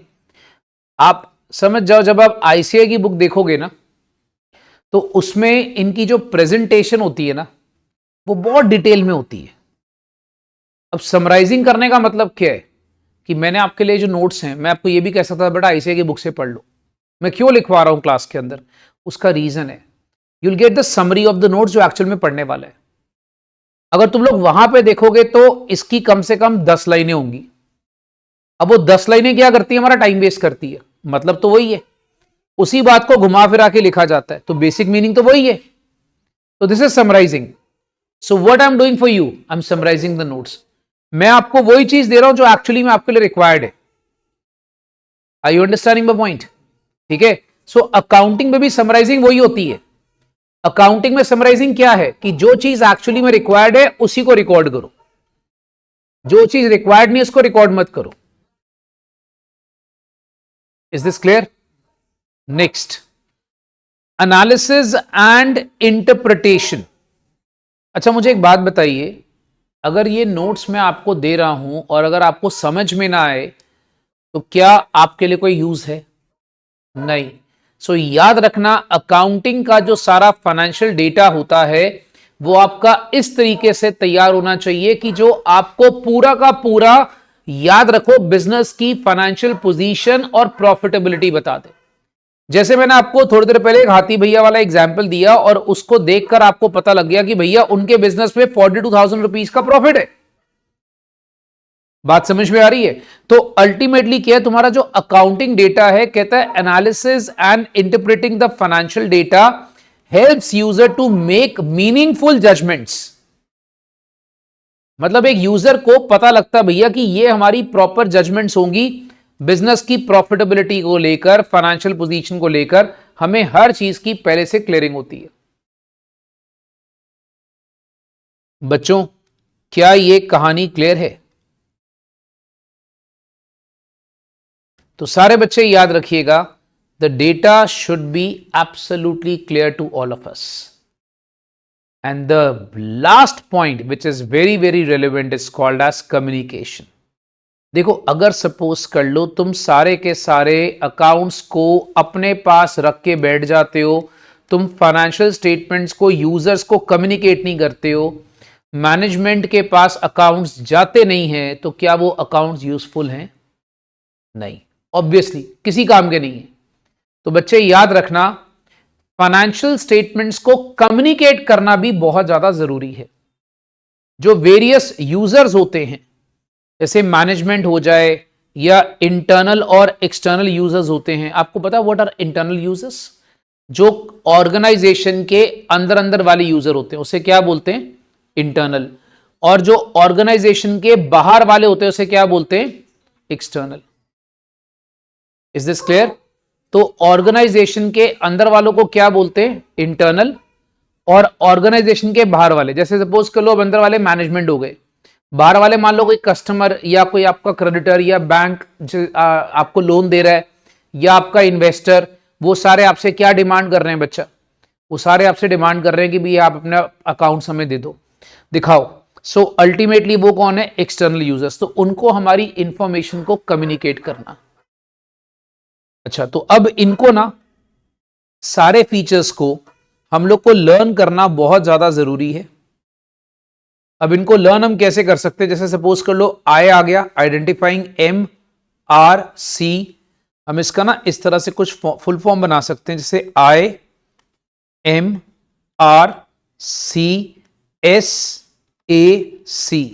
आप समझ जाओ, जब आप आईसीआई की बुक देखोगे ना तो उसमें इनकी जो प्रेजेंटेशन होती है ना वो बहुत डिटेल में होती है। अब समराइजिंग करने का मतलब क्या है कि मैंने आपके लिए जो नोट्स हैं, मैं आपको ये भी कह सकता था बेटा आईसीआई की बुक से पढ़ लो। मैं क्यों लिखवा रहा हूं क्लास के अंदर, उसका रीजन है you will get the summary of the notes जो एक्चुअल में पढ़ने वाला है। अगर तुम लोग वहां पे देखोगे तो इसकी कम से कम 10 लाइनें होंगी। अब वो 10 लाइनें क्या करती है, हमारा टाइम वेस्ट करती है, मतलब तो वही है, उसी बात को घुमा फिरा के लिखा जाता है, तो बेसिक मीनिंग तो वही है। तो this is summarising. So what I am doing for you, I am summarising the notes. मैं आपको वही चीज दे रहा हूं जो एक्चुअली में आपके लिए रिक्वायर्ड है। Are you understanding the point? ठीक है। सो अकाउंटिंग में भी समराइजिंग वही होती है। अकाउंटिंग में समराइजिंग क्या है कि जो चीज एक्चुअली में रिक्वायर्ड है उसी को रिकॉर्ड करो, जो चीज रिक्वायर्ड नहीं उसको रिकॉर्ड मत करो। Is this clear? Next, analysis and interpretation. अच्छा मुझे एक बात बताइए, अगर ये नोट्स मैं आपको दे रहा हूं और अगर आपको समझ में ना आए तो क्या आपके लिए कोई यूज है? नहीं। सो याद रखना, अकाउंटिंग का जो सारा फाइनेंशियल डेटा होता है वो आपका इस तरीके से तैयार होना चाहिए कि जो आपको पूरा का पूरा, याद रखो, बिजनेस की फाइनेंशियल पोजीशन और प्रॉफिटेबिलिटी बता दे। जैसे मैंने आपको थोड़ी देर पहले एक हाथी भैया वाला एग्जाम्पल दिया और उसको देखकर आपको पता लग गया कि भैया उनके बिजनेस में 42,000 रुपीज का प्रॉफिट है। बात समझ में आ रही है? तो अल्टीमेटली क्या है, तुम्हारा जो अकाउंटिंग डेटा है, कहता है analysis and interpreting the financial data helps user to make meaningful judgements. मतलब एक यूजर को पता लगता है भैया कि ये हमारी प्रॉपर जजमेंट्स होंगी बिजनेस की प्रॉफिटेबिलिटी को लेकर, फाइनेंशियल पोजीशन को लेकर, हमें हर चीज की पहले से क्लियरिंग होती है। बच्चों क्या ये कहानी क्लियर है? तो सारे बच्चे याद रखिएगा, the data should be absolutely clear to all of us. And the last point which is very very relevant is called as communication. देखो अगर सपोज कर लो तुम सारे के सारे अकाउंट्स को अपने पास रख के बैठ जाते हो, तुम फाइनेंशियल स्टेटमेंट्स को यूजर्स को कम्युनिकेट नहीं करते हो, मैनेजमेंट के पास अकाउंट्स जाते नहीं हैं, तो क्या वो अकाउंट्स यूजफुल हैं? नहीं, ऑब्वियसली किसी काम के नहीं है। तो बच्चे याद रखना, फाइनेंशियल स्टेटमेंट्स को कम्युनिकेट करना भी बहुत ज्यादा जरूरी है। जो वेरियस यूजर्स होते हैं, जैसे मैनेजमेंट हो जाए या इंटरनल और एक्सटर्नल यूजर्स होते हैं। आपको पता है व्हाट आर इंटरनल यूजर्स? जो ऑर्गेनाइजेशन के अंदर अंदर वाले यूजर होते हैं उसे क्या बोलते हैं? इंटरनल। और जो ऑर्गेनाइजेशन के बाहर वाले होते हैं उसे क्या बोलते हैं? एक्सटर्नल। Is this clear? तो ऑर्गेनाइजेशन के अंदर वालों को क्या बोलते हैं? इंटरनल। और ऑर्गेनाइजेशन के बाहर वाले, जैसे सपोज कर लो अब अंदर वाले मैनेजमेंट हो गए, बाहर वाले मान लो कोई कस्टमर या कोई आपका क्रेडिटर या बैंक आपको लोन दे रहा है या आपका इन्वेस्टर, वो सारे आपसे क्या डिमांड कर रहे हैं बच्चा? वो सारे आपसे डिमांड कर रहे हैं कि भी आप अपना अकाउंट हमें दे दो, दिखाओ। सो अल्टीमेटली वो कौन है? External users. तो उनको हमारी इंफॉर्मेशन को कम्युनिकेट करना। अच्छा तो अब इनको ना, सारे फीचर्स को हम लोग को लर्न करना बहुत ज्यादा जरूरी है। अब इनको लर्न हम कैसे कर सकते हैं? जैसे सपोज कर लो आई आ गया, आइडेंटिफाइंग MRC। हम इसका ना इस तरह से कुछ फुल फॉर्म बना सकते हैं, जैसे IMRCSAC,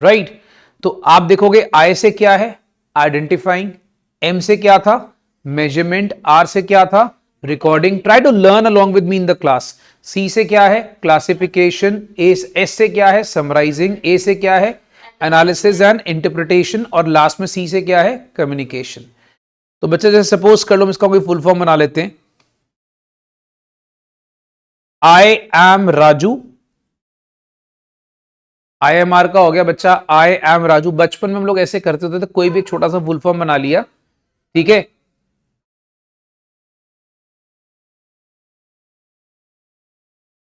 राइट। तो आप देखोगे आई से क्या है? आइडेंटिफाइंग। M से क्या था? मेजरमेंट। R से क्या था? Recording. Try to learn along with me in the class. C से क्या है? क्लासिफिकेशन। S से क्या है? समराइजिंग। A से क्या है? Analysis and interpretation. और लास्ट में C से क्या है? कम्युनिकेशन। तो बच्चे जैसे सपोज कर लो हम इसका कोई फुल फॉर्म बना लेते हैं, आई एम राजू IMR का हो गया बच्चा आई एम राजू। बचपन में हम लोग ऐसे करते होते थे, कोई भी एक छोटा सा फुल फॉर्म बना लिया, ठीक है।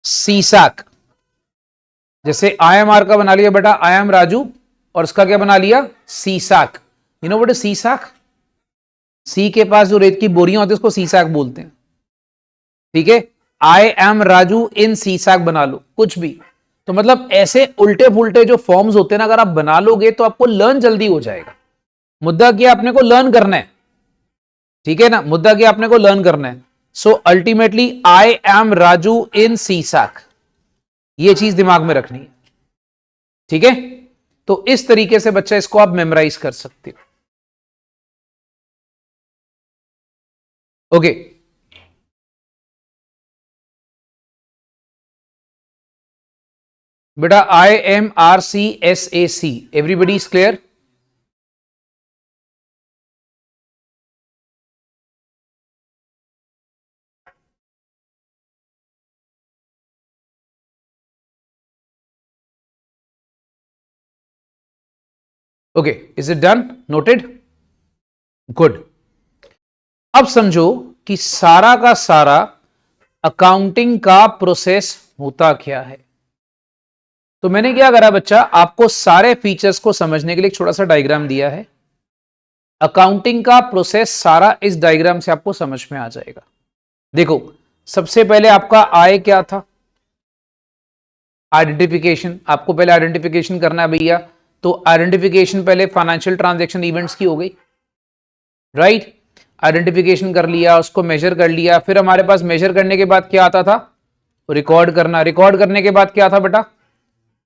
सीसैक, जैसे IMR का बना लिया बेटा आई एम राजू, और उसका क्या बना लिया, CSAC. You know what is CSAC? C के पास जो रेत की बोरियां होती है उसको सीसैक बोलते हैं, ठीक है। आई एम राजू इन सीसैक बना लो कुछ भी। तो मतलब ऐसे उल्टे पुल्टे जो फॉर्म्स होते हैं ना, अगर आप बना लोगे तो आपको लर्न जल्दी हो जाएगा। मुद्दा क्या, अपने को लर्न करना है, ठीक है ना, मुद्दा क्या, अपने को लर्न करना है। So ultimately I am Raju in CSAC, ये चीज दिमाग में रखनी है, ठीक है। तो इस तरीके से बच्चा इसको आप मेमोराइज कर सकते हो। ओके, बेटा IMRCSAC, everybody is clear? Okay, is it done, noted, good. अब समझो कि सारा का सारा अकाउंटिंग का प्रोसेस होता क्या है। तो मैंने क्या करा बच्चा, आपको सारे फीचर्स को समझने के लिए एक छोटा सा डायग्राम दिया है। अकाउंटिंग का प्रोसेस सारा इस डायग्राम से आपको समझ में आ जाएगा। देखो, सबसे पहले आपका आय क्या था, आइडेंटिफिकेशन। आपको पहले आइडेंटिफिकेशन करना है भैया, तो आइडेंटिफिकेशन पहले फाइनेंशियल ट्रांजैक्शन इवेंट्स की हो गई, राइट। आइडेंटिफिकेशन कर लिया, उसको मेजर कर लिया, फिर हमारे पास मेजर करने के बाद क्या आता था, रिकॉर्ड करना। रिकॉर्ड करने के बाद क्या था बेटा,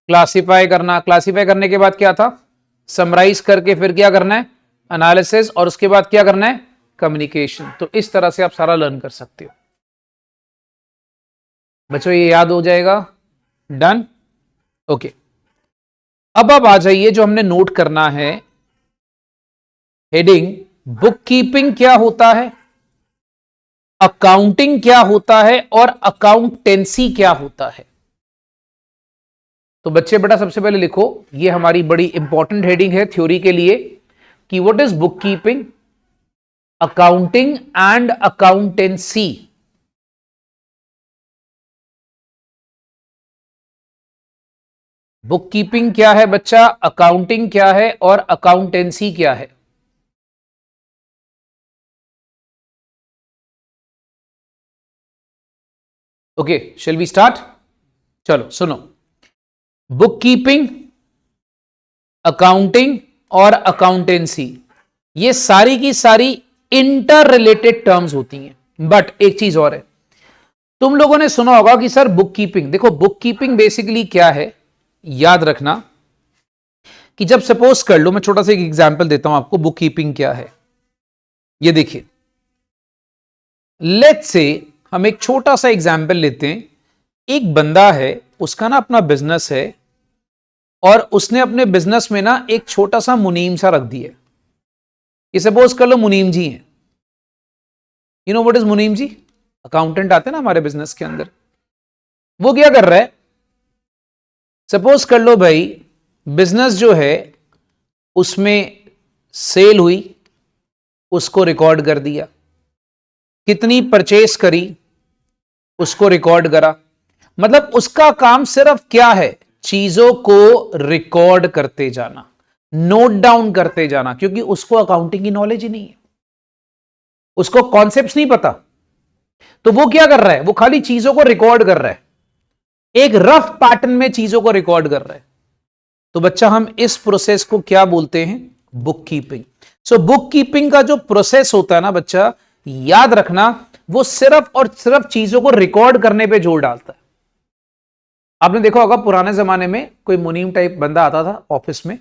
क्लासिफाई करना। क्लासिफाई करने के बाद क्या था, समराइज करके फिर क्या करना है, एनालिसिस, और उसके बाद क्या करना है, कम्युनिकेशन। तो इस तरह से आप सारा लर्न कर सकते हो बच्चों, ये याद हो जाएगा, डन, ओके। अब आप आ जाइए, जो हमने नोट करना है हेडिंग, बुक कीपिंग क्या होता है, अकाउंटिंग क्या होता है, और अकाउंटेंसी क्या होता है। तो बच्चे बेटा सबसे पहले लिखो, ये हमारी बड़ी इंपॉर्टेंट हेडिंग है थ्योरी के लिए, कि what is book keeping, accounting and accountancy. Book keeping क्या है बच्चा, अकाउंटिंग क्या है, और अकाउंटेंसी क्या है। ओके, शैल वी स्टार्ट, चलो सुनो। बुक कीपिंग, अकाउंटिंग और अकाउंटेंसी, ये सारी की सारी इंटर रिलेटेड टर्म्स होती हैं। बट एक चीज और है, तुम लोगों ने सुना होगा कि सर बुक कीपिंग, देखो बुक कीपिंग बेसिकली क्या है, याद रखना कि जब सपोज कर लो, मैं छोटा सा एक एग्जांपल देता हूं आपको, बुक कीपिंग क्या है। ये देखिए, लेट्स से हम एक छोटा सा एग्जांपल लेते हैं। एक बंदा है, उसका ना अपना बिजनेस है, और उसने अपने बिजनेस में ना एक छोटा सा मुनीम सा रख दिया। ये सपोज कर लो मुनीम जी हैं। यू नो व्हाट इज मुनीम जी, अकाउंटेंट आते हैं ना हमारे बिजनेस के अंदर। वो क्या कर रहा है, सपोज कर लो भाई, बिजनेस जो है उसमें सेल हुई, उसको रिकॉर्ड कर दिया, कितनी परचेस करी उसको रिकॉर्ड करा। मतलब उसका काम सिर्फ क्या है, चीजों को रिकॉर्ड करते जाना, नोट डाउन करते जाना, क्योंकि उसको अकाउंटिंग की नॉलेज ही नहीं है, उसको कॉन्सेप्ट्स नहीं पता। तो वो क्या कर रहा है, वो खाली चीजों को रिकॉर्ड कर रहा है, एक रफ पैटर्न में चीजों को रिकॉर्ड कर रहा है। तो बच्चा हम इस प्रोसेस को क्या बोलते हैं, book keeping. So book keeping का जो प्रोसेस होता है ना बच्चा, याद रखना, वो सिर्फ और सिर्फ चीजों को रिकॉर्ड करने पे जोर डालता है। आपने देखा होगा पुराने जमाने में कोई मुनीम टाइप बंदा आता था ऑफिस में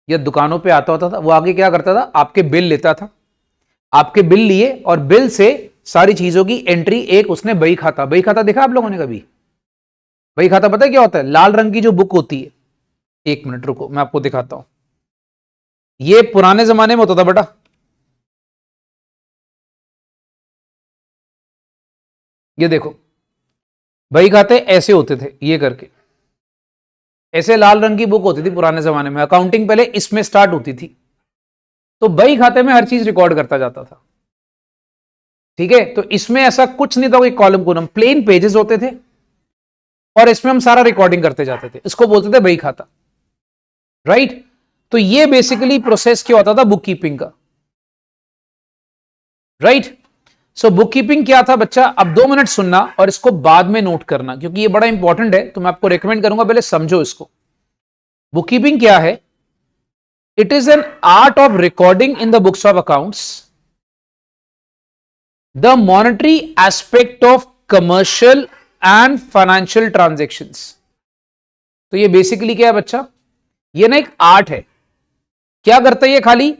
या दुकानों पे आता होता था, वो आगे क्या करता था, आपके बिल लेता था, आपके बिल लिए और बिल से सारी चीजों की एंट्री, एक उसने बही खाता। बही खाता देखा आप लोगों ने कभी? बही खाता पता है क्या होता है, लाल रंग की जो बुक होती है। एक मिनट रुको, मैं आपको दिखाता हूं। ये पुराने जमाने में होता था बेटा, ये देखो, बही खाते ऐसे होते थे, ये करके, ऐसे लाल रंग की बुक होती थी पुराने जमाने में, अकाउंटिंग पहले इसमें स्टार्ट होती थी, तो बही खाते में हर चीज रिकॉर्ड करता जाता था। ठीक है, तो इसमें ऐसा कुछ नहीं था, कोई कॉलम कोलम, प्लेन पेजेस होते थे और इसमें हम सारा रिकॉर्डिंग करते जाते थे, इसको बोलते थे बही खाता। राइट, तो ये बेसिकली प्रोसेस क्या होता था बुक कीपिंग का। राइट, सो बुक कीपिंग क्या था बच्चा, अब 2 मिनट सुनना और इसको बाद में नोट करना, क्योंकि ये बड़ा इंपॉर्टेंट है, तो मैं आपको रेकमेंड करूंगा पहले समझो इसको। बुक कीपिंग क्या है? It is an art of recording in the books of accounts the monetary aspect of commercial and financial transactions. तो ये बेसिकली क्या है बच्चा, ये ना एक आर्ट है। क्या करता है ये? खाली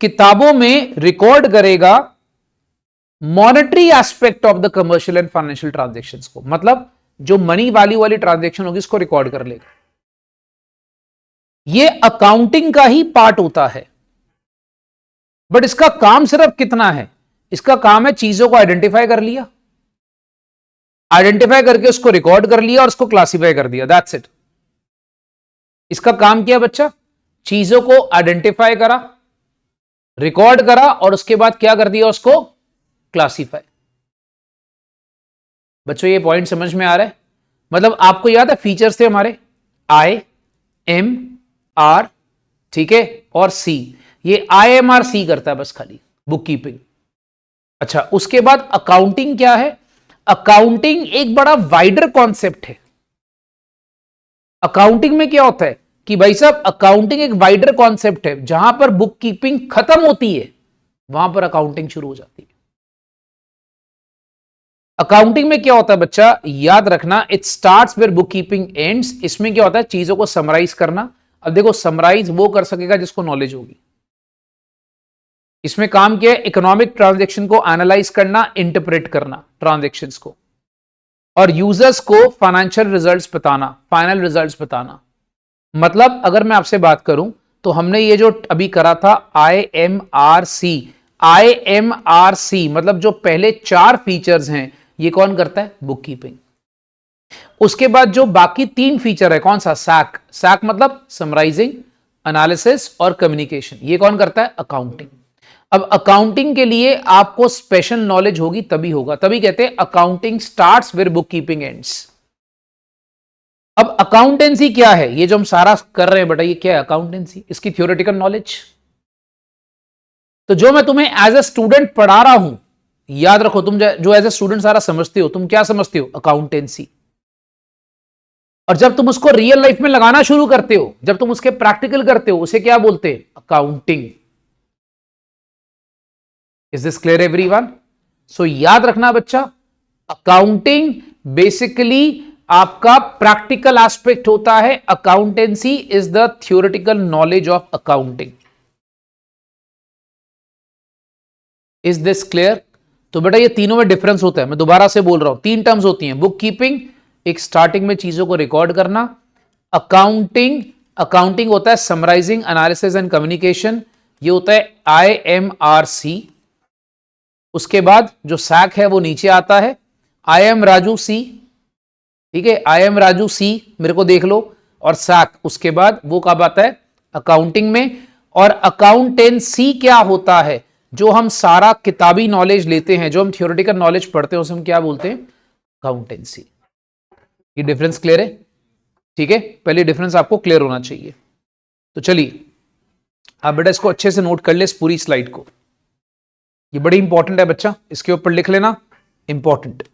किताबों में रिकॉर्ड करेगा monetary aspect of the commercial and financial transactions को, मतलब जो मनी वैल्यू वाली ट्रांजेक्शन होगी इसको रिकॉर्ड कर लेगा। ये अकाउंटिंग का ही पार्ट होता है, बट इसका काम सिर्फ कितना है? इसका काम है चीजों को आइडेंटिफाई कर लिया, आइडेंटिफाई करके उसको रिकॉर्ड कर लिया और उसको क्लासिफाई कर दिया, दैट्स इट। इसका काम क्या बच्चा? चीजों को आइडेंटिफाई करा, रिकॉर्ड करा और उसके बाद क्या कर दिया? उसको क्लासिफाई। बच्चों ये पॉइंट समझ में आ रहा है? मतलब आपको याद है फीचर्स थे हमारे आई एम आर, ठीक है, और सी। ये आई एम आर सी करता है बस खाली बुक कीपिंग। अच्छा, उसके बाद अकाउंटिंग क्या है? अकाउंटिंग एक बड़ा वाइडर कॉन्सेप्ट है। अकाउंटिंग में क्या होता है कि भाई साहब, अकाउंटिंग एक वाइडर कॉन्सेप्ट है, जहां पर बुक कीपिंग खत्म होती है वहां पर अकाउंटिंग शुरू हो जाती है। अकाउंटिंग में क्या होता है बच्चा, याद रखना, it starts where book keeping ends. इसमें क्या होता है? चीजों को समराइज करना। अब देखो, समराइज वो कर सकेगा जिसको नॉलेज होगी। इसमें काम क्या है? इकोनॉमिक ट्रांजैक्शन को एनालाइज करना, इंटरप्रेट करना ट्रांजैक्शंस को, और यूजर्स को फाइनेंशियल रिजल्ट्स बताना, फाइनल रिजल्ट्स बताना। मतलब अगर मैं आपसे बात करूं तो हमने ये जो अभी करा था IMRC, IMRC मतलब जो पहले 4 फीचर्स हैं ये कौन करता है? Book keeping. उसके बाद जो बाकी 3 फीचर है, कौन सा? सैक। सैक मतलब समराइजिंग, एनालिसिस और कम्युनिकेशन, ये कौन करता है? अकाउंटिंग। अब अकाउंटिंग के लिए आपको स्पेशल नॉलेज होगी तभी होगा, तभी कहते हैं accounting starts where book keeping ends. अब अकाउंटेंसी क्या है? ये जो हम सारा कर रहे हैं बेटा, ये क्या है? अकाउंटेंसी, इसकी थ्योरेटिकल नॉलेज। तो जो मैं तुम्हें एज ए स्टूडेंट पढ़ा रहा हूं, याद रखो, तुम जो एज ए स्टूडेंट सारा समझते हो, तुम क्या समझते हो? अकाउंटेंसी। और जब तुम उसको रियल लाइफ में लगाना शुरू करते हो, जब तुम उसके प्रैक्टिकल करते हो, उसे क्या बोलते हैं? Accounting. Is this clear everyone? So याद रखना बच्चा, अकाउंटिंग बेसिकली आपका प्रैक्टिकल एस्पेक्ट होता है। Accountancy is the theoretical knowledge of accounting. Is this clear? तो बेटा ये तीनों में डिफरेंस होता है, मैं दोबारा से बोल रहा हूं, 3 टर्म्स होती हैं। बुक कीपिंग, एक स्टार्टिंग में चीजों को रिकॉर्ड करना। अकाउंटिंग, अकाउंटिंग होता है समराइजिंग, एनालिसिस एंड कम्युनिकेशन, ये होता है IMRC। उसके बाद जो सैक है वो नीचे आता है, आई एम राजू सी। ठीक है, आई एम राजू सी, मेरे को देख लो, और सैक उसके बाद वो कब आता है? अकाउंटिंग में। और अकाउंटेंसी क्या होता है? जो हम सारा किताबी नॉलेज लेते हैं, जो हम थियोरेटिकल नॉलेज पढ़ते हैं, उसे हम क्या बोलते हैं? अकाउंटेंसी। ये डिफरेंस क्लियर है? ठीक है, पहले डिफरेंस आपको क्लियर होना चाहिए। तो चलिए आप बेटा इसको अच्छे से नोट कर ले, इस पूरी स्लाइड को, ये बड़ी इंपॉर्टेंट है बच्चा, इसके ऊपर लिख लेना, इंपॉर्टेंट।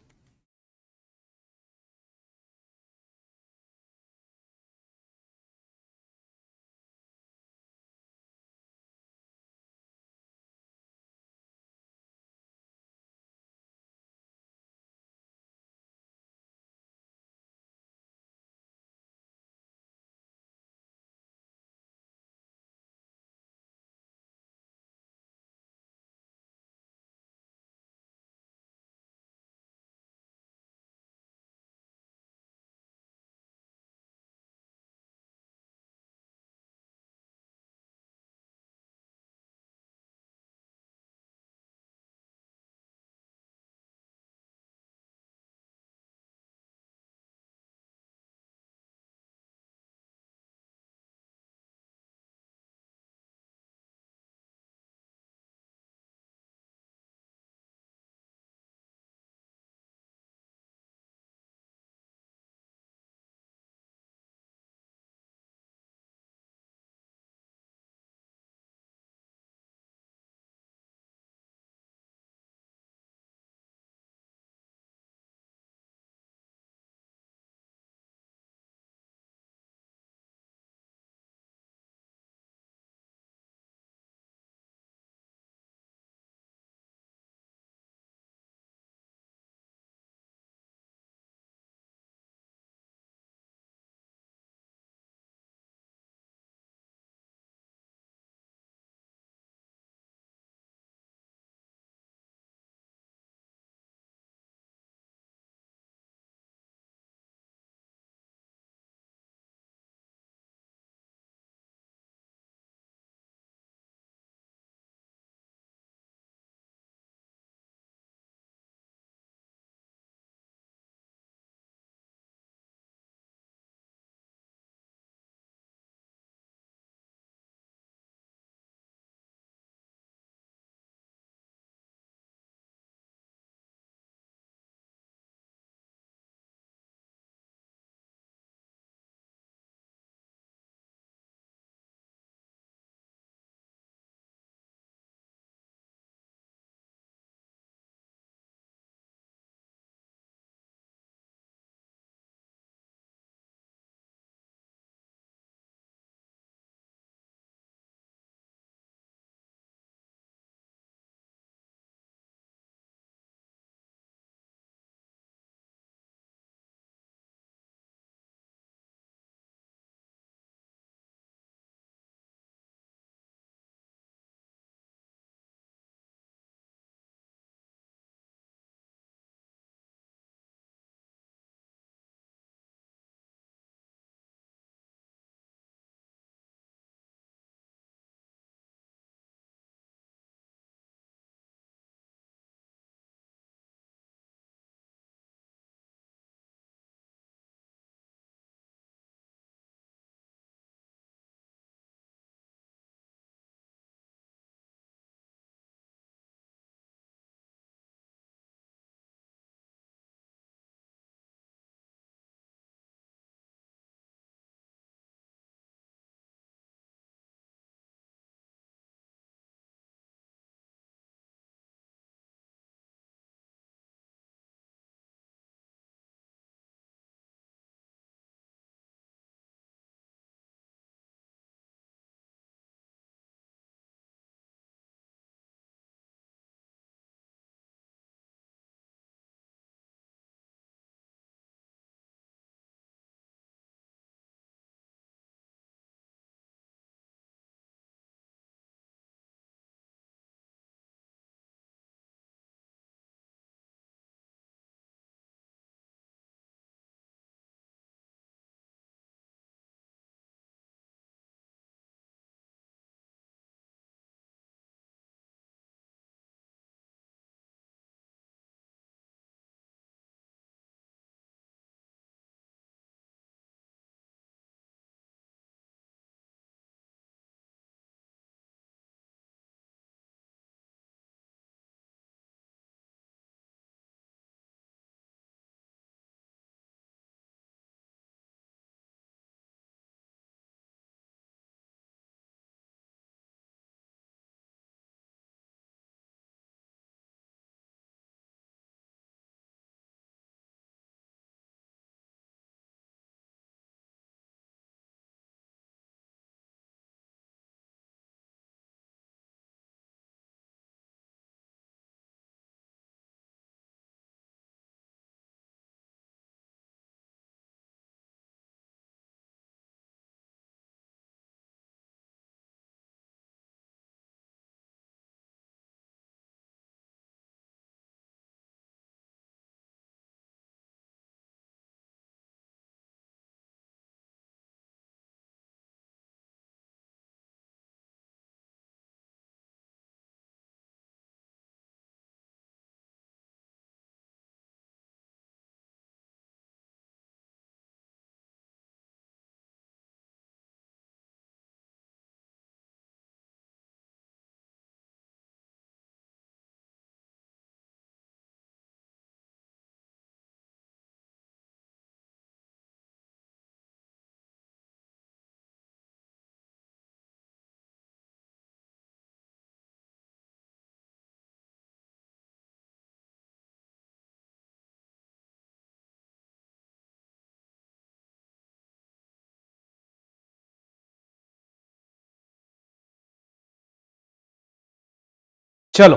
चलो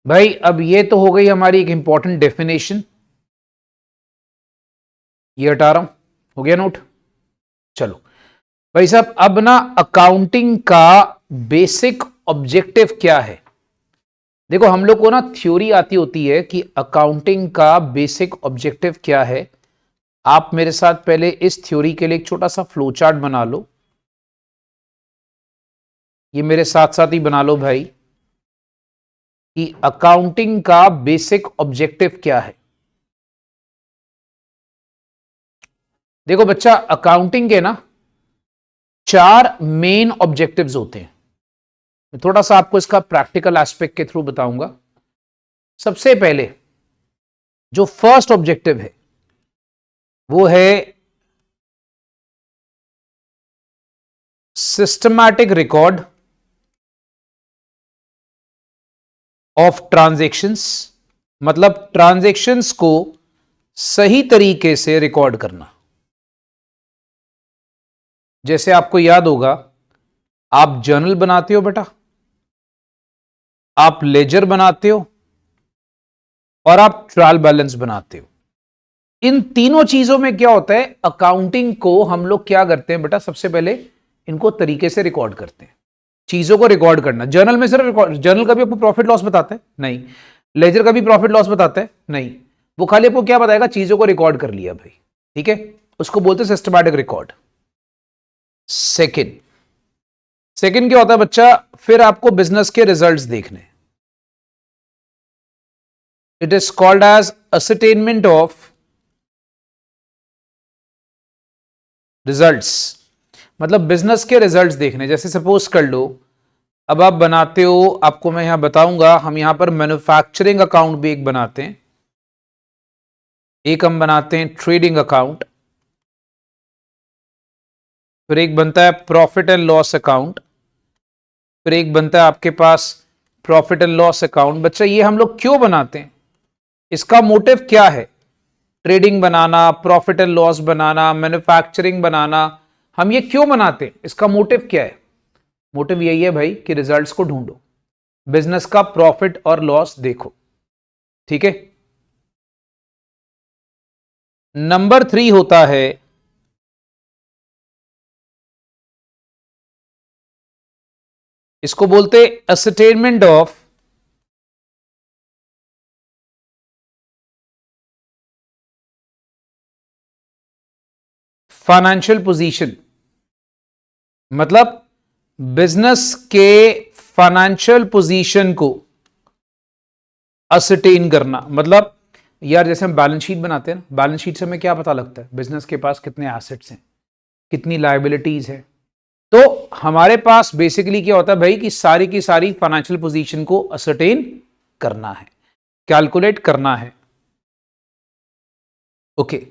भाई, अब ये तो हो गई हमारी एक इंपॉर्टेंट डेफिनेशन, ये हटा रहा हूं, हो गया नोट। चलो भाई साहब, अब ना अकाउंटिंग का बेसिक ऑब्जेक्टिव क्या है। देखो हम लोग को ना थ्योरी आती होती है कि अकाउंटिंग का बेसिक ऑब्जेक्टिव क्या है। आप मेरे साथ पहले इस थ्योरी के लिए एक छोटा सा फ्लो चार्ट बना लो, ये मेरे साथ साथ ही बना लो भाई, कि अकाउंटिंग का बेसिक ऑब्जेक्टिव क्या है। देखो बच्चा, अकाउंटिंग के ना 4 मेन ऑब्जेक्टिव्स होते हैं। मैं थोड़ा सा आपको इसका प्रैक्टिकल एस्पेक्ट के थ्रू बताऊंगा। सबसे पहले जो फर्स्ट ऑब्जेक्टिव है वो है सिस्टमैटिक रिकॉर्ड ऑफ ट्रांजैक्शंस, मतलब ट्रांजैक्शंस को सही तरीके से रिकॉर्ड करना। जैसे आपको याद होगा, आप जर्नल बनाते हो बेटा, आप लेजर बनाते हो और आप ट्रायल बैलेंस बनाते हो। इन तीनों चीजों में क्या होता है, अकाउंटिंग को हम लोग क्या करते हैं बेटा, सबसे पहले इनको तरीके से रिकॉर्ड करते हैं। चीजों को रिकॉर्ड करना, जर्नल में सिर्फ रिकॉर्ड, जर्नल का भी आपको प्रॉफिट लॉस बताता है नहीं, लेजर का भी प्रॉफिट लॉस बताता है नहीं, वो खाली आपको क्या बताएगा, चीजों को रिकॉर्ड कर लिया भाई, ठीक है, उसको बोलते हैं सिस्टमैटिक रिकॉर्ड। सेकंड सेकंड क्या होता है बच्चा, फिर आपको बिजनेस के रिजल्ट्स देखने, it is called as ascertainment of results, मतलब बिजनेस के रिजल्ट्स देखने। जैसे सपोज कर लो, अब आप बनाते हो, आपको मैं यहां बताऊंगा, हम यहां पर मैन्युफैक्चरिंग अकाउंट भी एक बनाते हैं, एक हम बनाते हैं ट्रेडिंग अकाउंट, फिर एक बनता है प्रॉफिट एंड लॉस अकाउंट, फिर एक बनता है आपके पास प्रॉफिट एंड लॉस अकाउंट। बच्चा ये हम लोग क्यों बनाते हैं, इसका मोटिव क्या है, ट्रेडिंग बनाना, प्रॉफिट एंड लॉस बनाना, मैन्युफैक्चरिंग बनाना, हम ये क्यों बनाते हैं, इसका मोटिव क्या है। मोटिव यही है भाई कि रिजल्ट्स को ढूंढो, बिजनेस का प्रॉफिट और लॉस देखो, ठीक है। नंबर 3 होता है इसको बोलते असरटेनमेंट ऑफ फाइनेंशियल पोजीशन, मतलब बिजनेस के फाइनेंशियल पोजीशन को असरटेन करना। मतलब यार जैसे हम बैलेंस शीट बनाते हैं ना, बैलेंस शीट से हमें क्या पता लगता है, बिजनेस के पास कितने एसेट्स हैं, कितनी लायबिलिटीज है। तो हमारे पास बेसिकली क्या होता है भाई, कि सारी की सारी फाइनेंशियल पोजीशन को असरटेन करना है, कैलकुलेट करना है। ओके,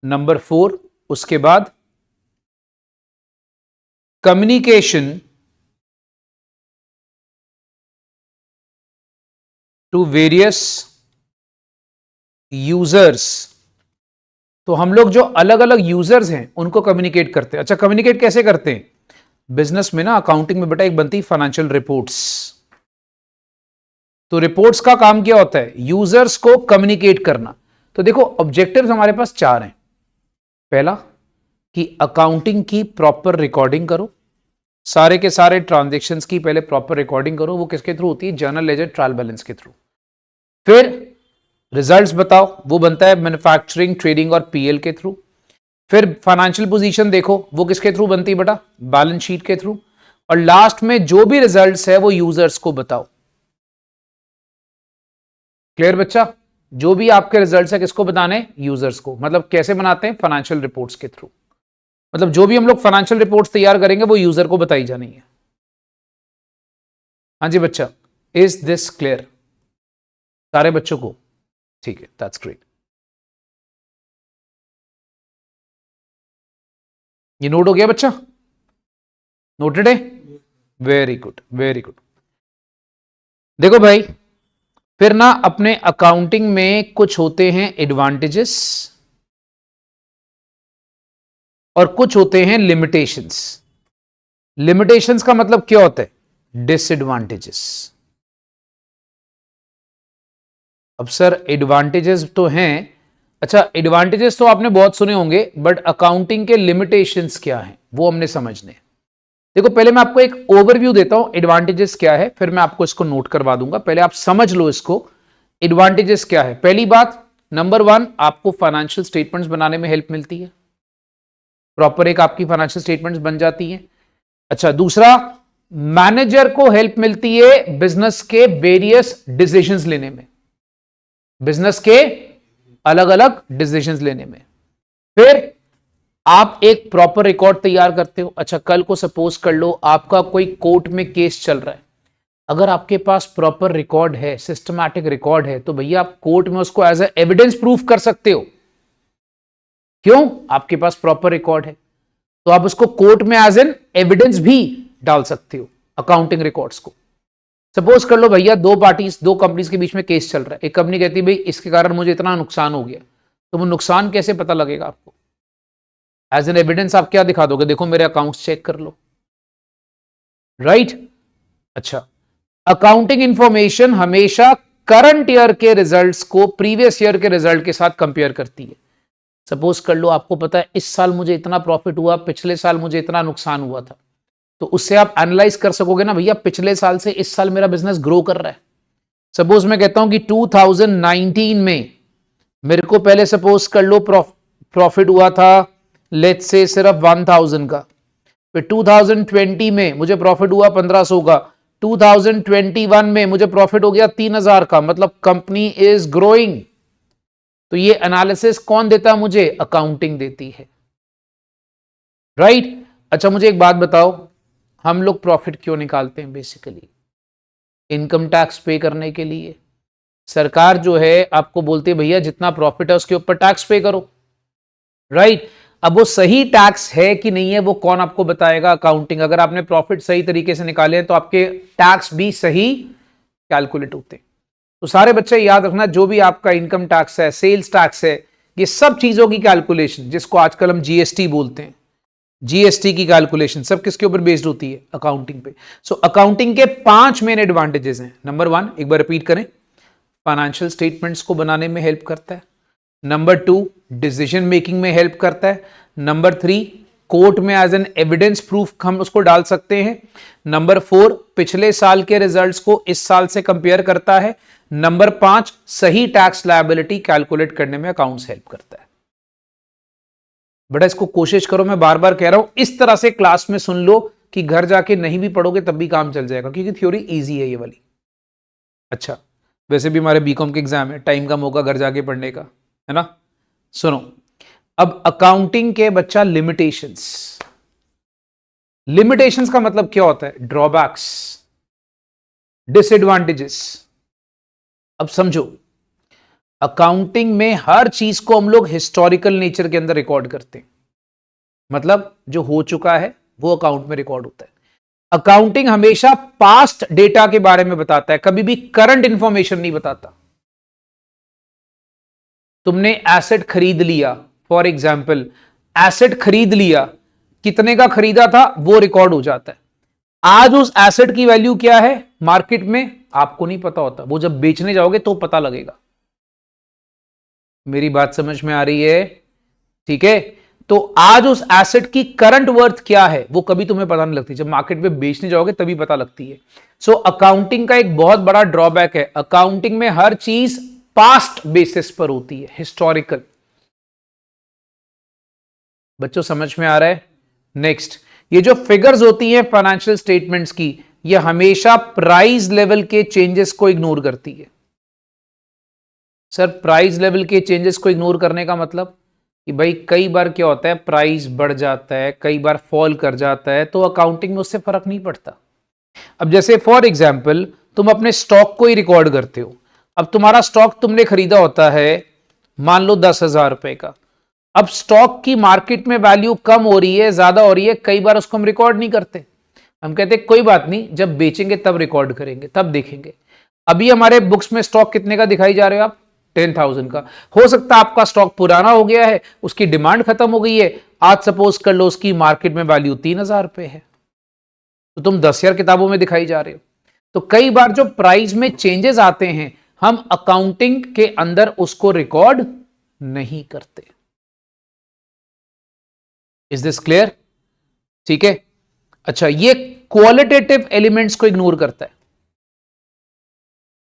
नंबर 4, उसके बाद कम्युनिकेशन टू वेरियस यूजर्स। तो हम लोग जो अलग अलग यूजर्स हैं उनको कम्युनिकेट करते हैं। अच्छा, कम्युनिकेट कैसे करते हैं, बिजनेस में ना अकाउंटिंग में बेटा एक बनती है फाइनेंशियल रिपोर्ट्स। तो रिपोर्ट्स का काम क्या होता है, यूजर्स को कम्युनिकेट करना। तो देखो ऑब्जेक्टिव्स हमारे पास 4 हैं। पहला कि अकाउंटिंग की प्रॉपर रिकॉर्डिंग करो, सारे के सारे ट्रांजैक्शंस की पहले प्रॉपर रिकॉर्डिंग करो। वो किसके थ्रू होती है, जर्नल लेजर ट्रायल बैलेंस के थ्रू। फिर रिजल्ट्स बताओ, वो बनता है मैन्युफैक्चरिंग, ट्रेडिंग और पीएल के थ्रू। फिर फाइनेंशियल पोजीशन देखो, वो किसके थ्रू बनती है बेटा, बैलेंस शीट के थ्रू। और लास्ट में जो भी रिजल्ट्स है वो यूजर्स को बताओ। क्लियर बच्चा, जो भी आपके रिजल्ट्स है किसको बताने, यूजर्स को। मतलब कैसे बनाते हैं, फाइनेंशियल रिपोर्ट्स के थ्रू। मतलब जो भी हम लोग फाइनेंशियल रिपोर्ट्स तैयार करेंगे वो यूजर को बताई जानी है। हाँ जी बच्चा, इज दिस क्लियर सारे बच्चों को, ठीक है, दैट्स ग्रेट। ये नोट हो गया बच्चा, नोटेड है, वेरी गुड वेरी गुड। देखो भाई, फिर ना अपने अकाउंटिंग में कुछ होते हैं एडवांटेजेस और कुछ होते हैं लिमिटेशंस। लिमिटेशंस का मतलब क्या होता है, डिसएडवांटेजेस। अब सर एडवांटेजेस तो हैं, अच्छा एडवांटेजेस तो आपने बहुत सुने होंगे, बट अकाउंटिंग के लिमिटेशंस क्या हैं वो हमने समझने। देखो पहले मैं आपको एक ओवरव्यू देता हूं एडवांटेजेस क्या है, फिर मैं आपको इसको नोट करवा दूंगा। पहले आप समझ लो इसको, एडवांटेजेस क्या है। पहली बात, नंबर 1, आपको फाइनेंशियल स्टेटमेंट्स बनाने में हेल्प मिलती है, प्रॉपर एक आपकी फाइनेंशियल स्टेटमेंट्स बन जाती है। अच्छा दूसरा, मैनेजर को हेल्प मिलती है बिजनेस के वेरियस डिसीजंस लेने में, बिजनेस के अलग अलग डिसीजंस लेने में। फिर आप एक प्रॉपर रिकॉर्ड तैयार करते हो। अच्छा कल को सपोज कर लो आपका कोई कोर्ट में केस चल रहा है, अगर आपके पास प्रॉपर रिकॉर्ड है, सिस्टमैटिक रिकॉर्ड है, तो भैया आप कोर्ट में उसको एज एविडेंस प्रूफ कर सकते हो। क्यों? आपके पास प्रॉपर रिकॉर्ड है, तो आप उसको कोर्ट में एज एन एविडेंस भी डाल सकते हो अकाउंटिंग रिकॉर्ड्स को। सपोज कर लो भैया दो पार्टीज, दो कंपनीज के बीच में केस चल रहा है, एक कंपनी कहती है भाई इसके कारण मुझे इतना नुकसान हो गया, तो वो नुकसान कैसे पता लगेगा आपको? एज एन एविडेंस आप क्या दिखा दोगे? देखो मेरे अकाउंट्स चेक कर लो, राइट? अच्छा, अकाउंटिंग इंफॉर्मेशन हमेशा करंट ईयर के रिजल्ट्स को प्रीवियस ईयर के रिजल्ट के साथ कंपेयर करती है। सपोज कर लो आपको पता है इस साल मुझे इतना प्रॉफिट हुआ, पिछले साल मुझे इतना नुकसान हुआ था, तो उससे आप एनालाइज कर सकोगे ना भैया पिछले साल से इस साल मेरा बिजनेस ग्रो कर रहा है। सपोज मैं कहता हूं कि 2019 में मेरे को पहले सपोज कर लो प्रॉफिट हुआ था लेट्स से सिर्फ 1000 का, फिर 2020 में मुझे प्रॉफिट हुआ 1500 का, 2021 में मुझे प्रॉफिट हो गया 3000 का, मतलब कंपनी इज ग्रोइंग। तो ये एनालिसिस कौन देता है मुझे? अकाउंटिंग देती है, राइट? अच्छा मुझे एक बात बताओ, हम लोग प्रॉफिट क्यों निकालते हैं? बेसिकली इनकम टैक्स पे करने के लिए। सरकार जो है आपको बोलती है भैया जितना प्रॉफिट है उसके ऊपर टैक्स पे करो, राइट? अब वो सही टैक्स है कि नहीं है वो कौन आपको बताएगा? अकाउंटिंग। अगर आपने प्रॉफिट सही तरीके से निकाले हैं तो आपके टैक्स भी सही कैलकुलेट होते हैं। तो सारे बच्चे याद रखना, जो भी आपका इनकम टैक्स है, सेल्स टैक्स है, ये सब चीजों की कैलकुलेशन, जिसको आजकल हम जीएसटी बोलते हैं, जीएसटी की कैलकुलेशन सब किसके ऊपर बेस्ड होती है? अकाउंटिंग पे। सो अकाउंटिंग के 5 मेन एडवांटेजेस हैं। नंबर 1, एक बार रिपीट करें, फाइनेंशियल स्टेटमेंट्स को बनाने में हेल्प करता है। नंबर 2, डिसीजन मेकिंग में हेल्प करता है। नंबर 3, कोर्ट में एज एन एविडेंस प्रूफ हम उसको डाल सकते हैं। नंबर 4, पिछले साल के रिजल्ट्स को इस साल से कंपेयर करता है। नंबर 5, सही टैक्स लायबिलिटी कैलकुलेट करने में अकाउंट्स हेल्प करता है। बेटा इसको कोशिश करो, मैं बार बार कह रहा हूं, इस तरह से क्लास में सुन लो कि घर जाके नहीं भी पढ़ोगे तब भी काम चल जाएगा, क्योंकि थ्योरी इजी है ये वाली। अच्छा वैसे भी हमारे बीकॉम के एग्जाम है, टाइम कम होगा घर जाके पढ़ने का, है ना? सुनो, अब अकाउंटिंग के बच्चा लिमिटेशंस, लिमिटेशंस का मतलब क्या होता है? Drawbacks, disadvantages. अब समझो, अकाउंटिंग में हर चीज को हम लोग हिस्टोरिकल नेचर के अंदर रिकॉर्ड करते हैं, मतलब जो हो चुका है वो अकाउंट में रिकॉर्ड होता है। अकाउंटिंग हमेशा पास्ट डेटा के बारे में बताता है, कभी भी करंट इंफॉर्मेशन नहीं बताता। तुमने एसेट खरीद लिया, फॉर एग्जाम्पल एसेट खरीद लिया, कितने का खरीदा था वो रिकॉर्ड हो जाता है। आज उस एसेट की वैल्यू क्या है मार्केट में आपको नहीं पता होता, वो जब बेचने जाओगे तो पता लगेगा। मेरी बात समझ में आ रही है? ठीक है, तो आज उस एसेट की करंट वर्थ क्या है वो कभी तुम्हें पता नहीं लगती, जब मार्केट में बेचने जाओगे तभी पता लगती है। सो अकाउंटिंग का एक बहुत बड़ा ड्रॉबैक है, अकाउंटिंग में हर चीज पास्ट बेसिस पर होती है, हिस्टोरिकल। बच्चों समझ में आ रहा है? नेक्स्ट, ये जो फिगर्स होती हैं फाइनेंशियल स्टेटमेंट्स की, ये हमेशा प्राइस लेवल के चेंजेस को इग्नोर करती है। सर प्राइस लेवल के चेंजेस को इग्नोर करने का मतलब कि भाई कई बार क्या होता है, प्राइस बढ़ जाता है, कई बार फॉल कर जाता है, तो अकाउंटिंग में उससे फर्क नहीं पड़ता। अब जैसे फॉर एग्जाम्पल तुम अपने स्टॉक को ही रिकॉर्ड करते हो। अब तुम्हारा स्टॉक तुमने खरीदा होता है मान लो 10,000 रुपए का, अब स्टॉक की मार्केट में वैल्यू कम हो रही है, ज्यादा हो रही है, कई बार उसको हम रिकॉर्ड नहीं करते। हम कहते कोई बात नहीं, जब बेचेंगे तब रिकॉर्ड करेंगे, तब देखेंगे। अभी हमारे बुक्स में स्टॉक कितने का दिखाई जा रहे हो आप? 10,000 का। हो सकता है आपका स्टॉक पुराना हो गया है, उसकी डिमांड खत्म हो गई है, आज सपोज कर लो उसकी मार्केट में वैल्यू 3,000 रुपए है। तो तुम 10,000 किताबों में दिखाई जा रहे हो। तो कई बार जो प्राइस में चेंजेस आते हैं हम अकाउंटिंग के अंदर उसको रिकॉर्ड नहीं करते। Is this clear? ठीक है। अच्छा, ये क्वालिटेटिव एलिमेंट्स को इग्नोर करता है।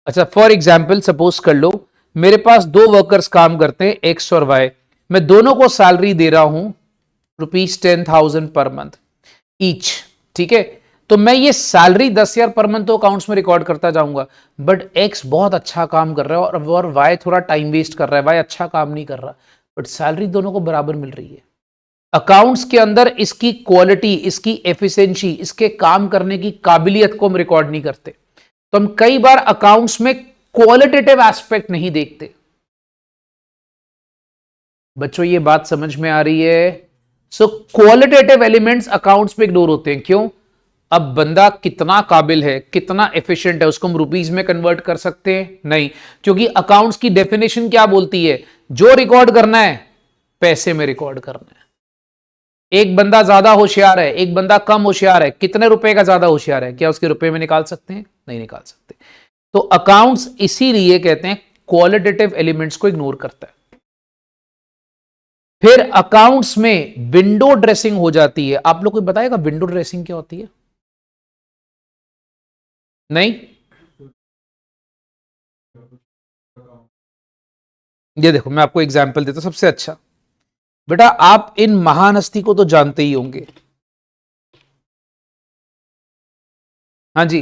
अच्छा, फॉर एग्जाम्पल सपोज कर लो मेरे पास 2 वर्कर्स काम करते हैं, एक्स और वाई, मैं दोनों को सैलरी दे रहा हूं ₹10,000 पर मंथ ईच। ठीक है, तो मैं ये सैलरी 10,000 पर मंथ तो अकाउंट्स में रिकॉर्ड करता जाऊंगा, बट एक्स बहुत अच्छा काम कर रहा है और वाई थोड़ा टाइम वेस्ट कर रहा है, वाई अच्छा काम नहीं कर रहा, बट सैलरी दोनों को बराबर मिल रही है। अकाउंट्स के अंदर इसकी क्वालिटी, इसकी एफिशिएंसी, इसके काम करने की काबिलियत को हम रिकॉर्ड नहीं करते। तो हम कई बार अकाउंट्स में क्वालिटेटिव एस्पेक्ट नहीं देखते। बच्चों ये बात समझ में आ रही है? सो क्वालिटेटिव एलिमेंट्स अकाउंट्स में इग्नोर होते हैं। क्यों? अब बंदा कितना काबिल है, कितना एफिशिएंट है, उसको हम रुपीज में कन्वर्ट कर सकते हैं? नहीं, क्योंकि अकाउंट्स की डेफिनेशन क्या बोलती है? जो रिकॉर्ड करना है पैसे में रिकॉर्ड करना है। एक बंदा ज्यादा होशियार है, एक बंदा कम होशियार है, कितने रुपए का ज्यादा होशियार है, क्या उसके रुपए में निकाल सकते हैं? नहीं निकाल सकते। तो अकाउंट्स इसीलिए कहते हैं क्वालिटेटिव एलिमेंट्स को इग्नोर करता है। फिर अकाउंट्स में विंडो ड्रेसिंग हो जाती है। आप लोग को बताएगा विंडो ड्रेसिंग क्या होती है? नहीं? ये देखो मैं आपको एग्जाम्पल देता हूं सबसे अच्छा। बेटा आप इन महान हस्ती को तो जानते ही होंगे। हाँ जी,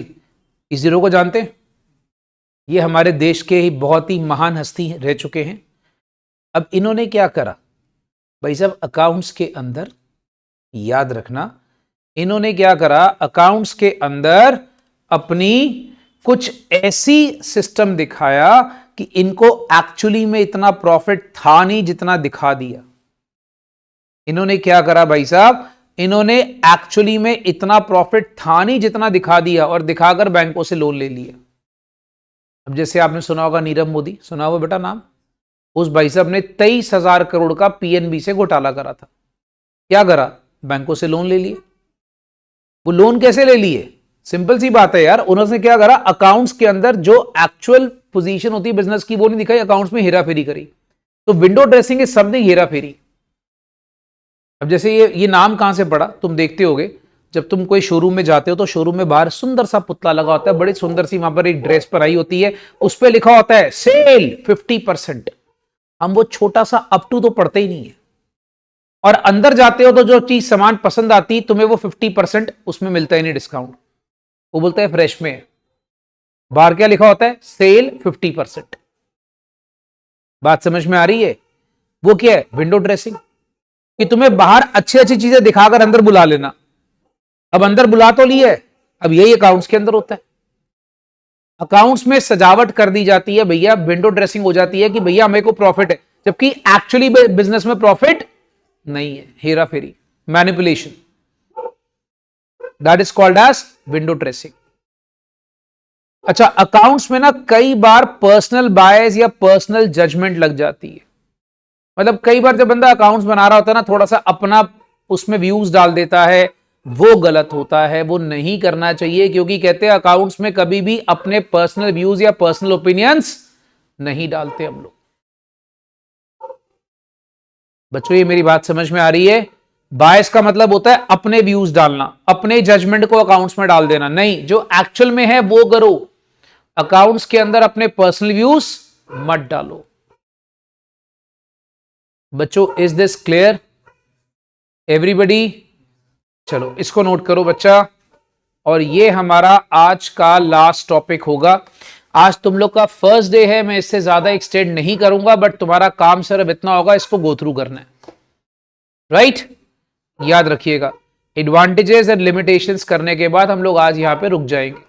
इस जीरो को जानते हैं? ये हमारे देश के ही बहुत ही महान हस्ती रह चुके हैं। अब इन्होंने क्या करा भाई साहब, अकाउंट्स के अंदर याद रखना, इन्होंने क्या करा, अकाउंट्स के अंदर अपनी कुछ ऐसी सिस्टम दिखाया कि इनको एक्चुअली में इतना प्रॉफिट था नहीं जितना दिखा दिया। इन्होंने क्या करा भाई साहब, इन्होंने एक्चुअली में इतना प्रॉफिट था नहीं जितना दिखा दिया और दिखाकर बैंकों से लोन ले लिया। अब जैसे आपने सुना होगा नीरव मोदी, सुना होगा बेटा नाम, उस भाई साहब ने 23,000 करोड़ का पीएनबी से घोटाला करा था। क्या करा? बैंकों से लोन ले लिए। वो लोन कैसे ले लिए? सिंपल सी बात है यार, उन्होंने क्या करा, अकाउंट्स के अंदर जो एक्चुअल पोजीशन होती है बिजनेस की वो नहीं दिखाई, अकाउंट्स में हेराफेरी करी। तो विंडो ड्रेसिंग इज समथिंग हेराफेरी। अब जैसे ये नाम कहां से पड़ा, तुम देखते होगे जब तुम कोई शोरूम में जाते हो तो शोरूम में बाहर सुंदर सा पुतला लगा होता है, बड़ी सुंदर सी वहां पर एक ड्रेस पर आई होती है, उस पर लिखा होता है सेल 50%। हम वो छोटा सा अप टू तो पढ़ते ही नहीं है, और अंदर जाते हो तो जो चीज सामान पसंद आती तुम्हें वो 50% उसमें मिलता ही नहीं डिस्काउंट, वो बोलता है फ्रेश में। बाहर क्या लिखा होता है? सेल 50%। बात समझ में आ रही है? वो क्या है? विंडो ड्रेसिंग, कि तुम्हें बाहर अच्छी अच्छी चीजें दिखाकर अंदर बुला लेना। अब अंदर बुला तो लिए, अब यही अकाउंट्स के अंदर होता है। अकाउंट्स में सजावट कर दी जाती है भैया, विंडो ड्रेसिंग हो जाती है कि भैया हमें को प्रॉफिट है, जबकि एक्चुअली बिजनेस में प्रॉफिट नहीं है। हेरा फेरी, manipulation, that is called as window dressing. अच्छा, अकाउंट्स में ना कई बार पर्सनल बायस या पर्सनल जजमेंट लग जाती है। मतलब कई बार जब बंदा अकाउंट्स बना रहा होता है ना, थोड़ा सा अपना उसमें व्यूज डाल देता है, वो गलत होता है, वो नहीं करना चाहिए, क्योंकि कहते हैं अकाउंट्स में कभी भी अपने पर्सनल व्यूज या पर्सनल ओपिनियंस नहीं डालते हम लोग। बच्चों ये मेरी बात समझ में आ रही है? बायस का मतलब होता है अपने व्यूज डालना, अपने जजमेंट को अकाउंट्स में डाल देना। नहीं, जो एक्चुअल में है वो करो, अकाउंट्स के अंदर अपने पर्सनल व्यूज मत डालो। बच्चों इज दिस क्लियर एवरीबडी? चलो इसको नोट करो बच्चा, और ये हमारा आज का लास्ट टॉपिक होगा। आज तुम लोग का फर्स्ट डे है, मैं इससे ज्यादा एक्सटेंड नहीं करूंगा, बट तुम्हारा काम सिर्फ इतना होगा, इसको गो थ्रू करना है। राइट? याद रखिएगा, एडवांटेजेस एंड लिमिटेशंस करने के बाद हम लोग आज यहां पे रुक जाएंगे।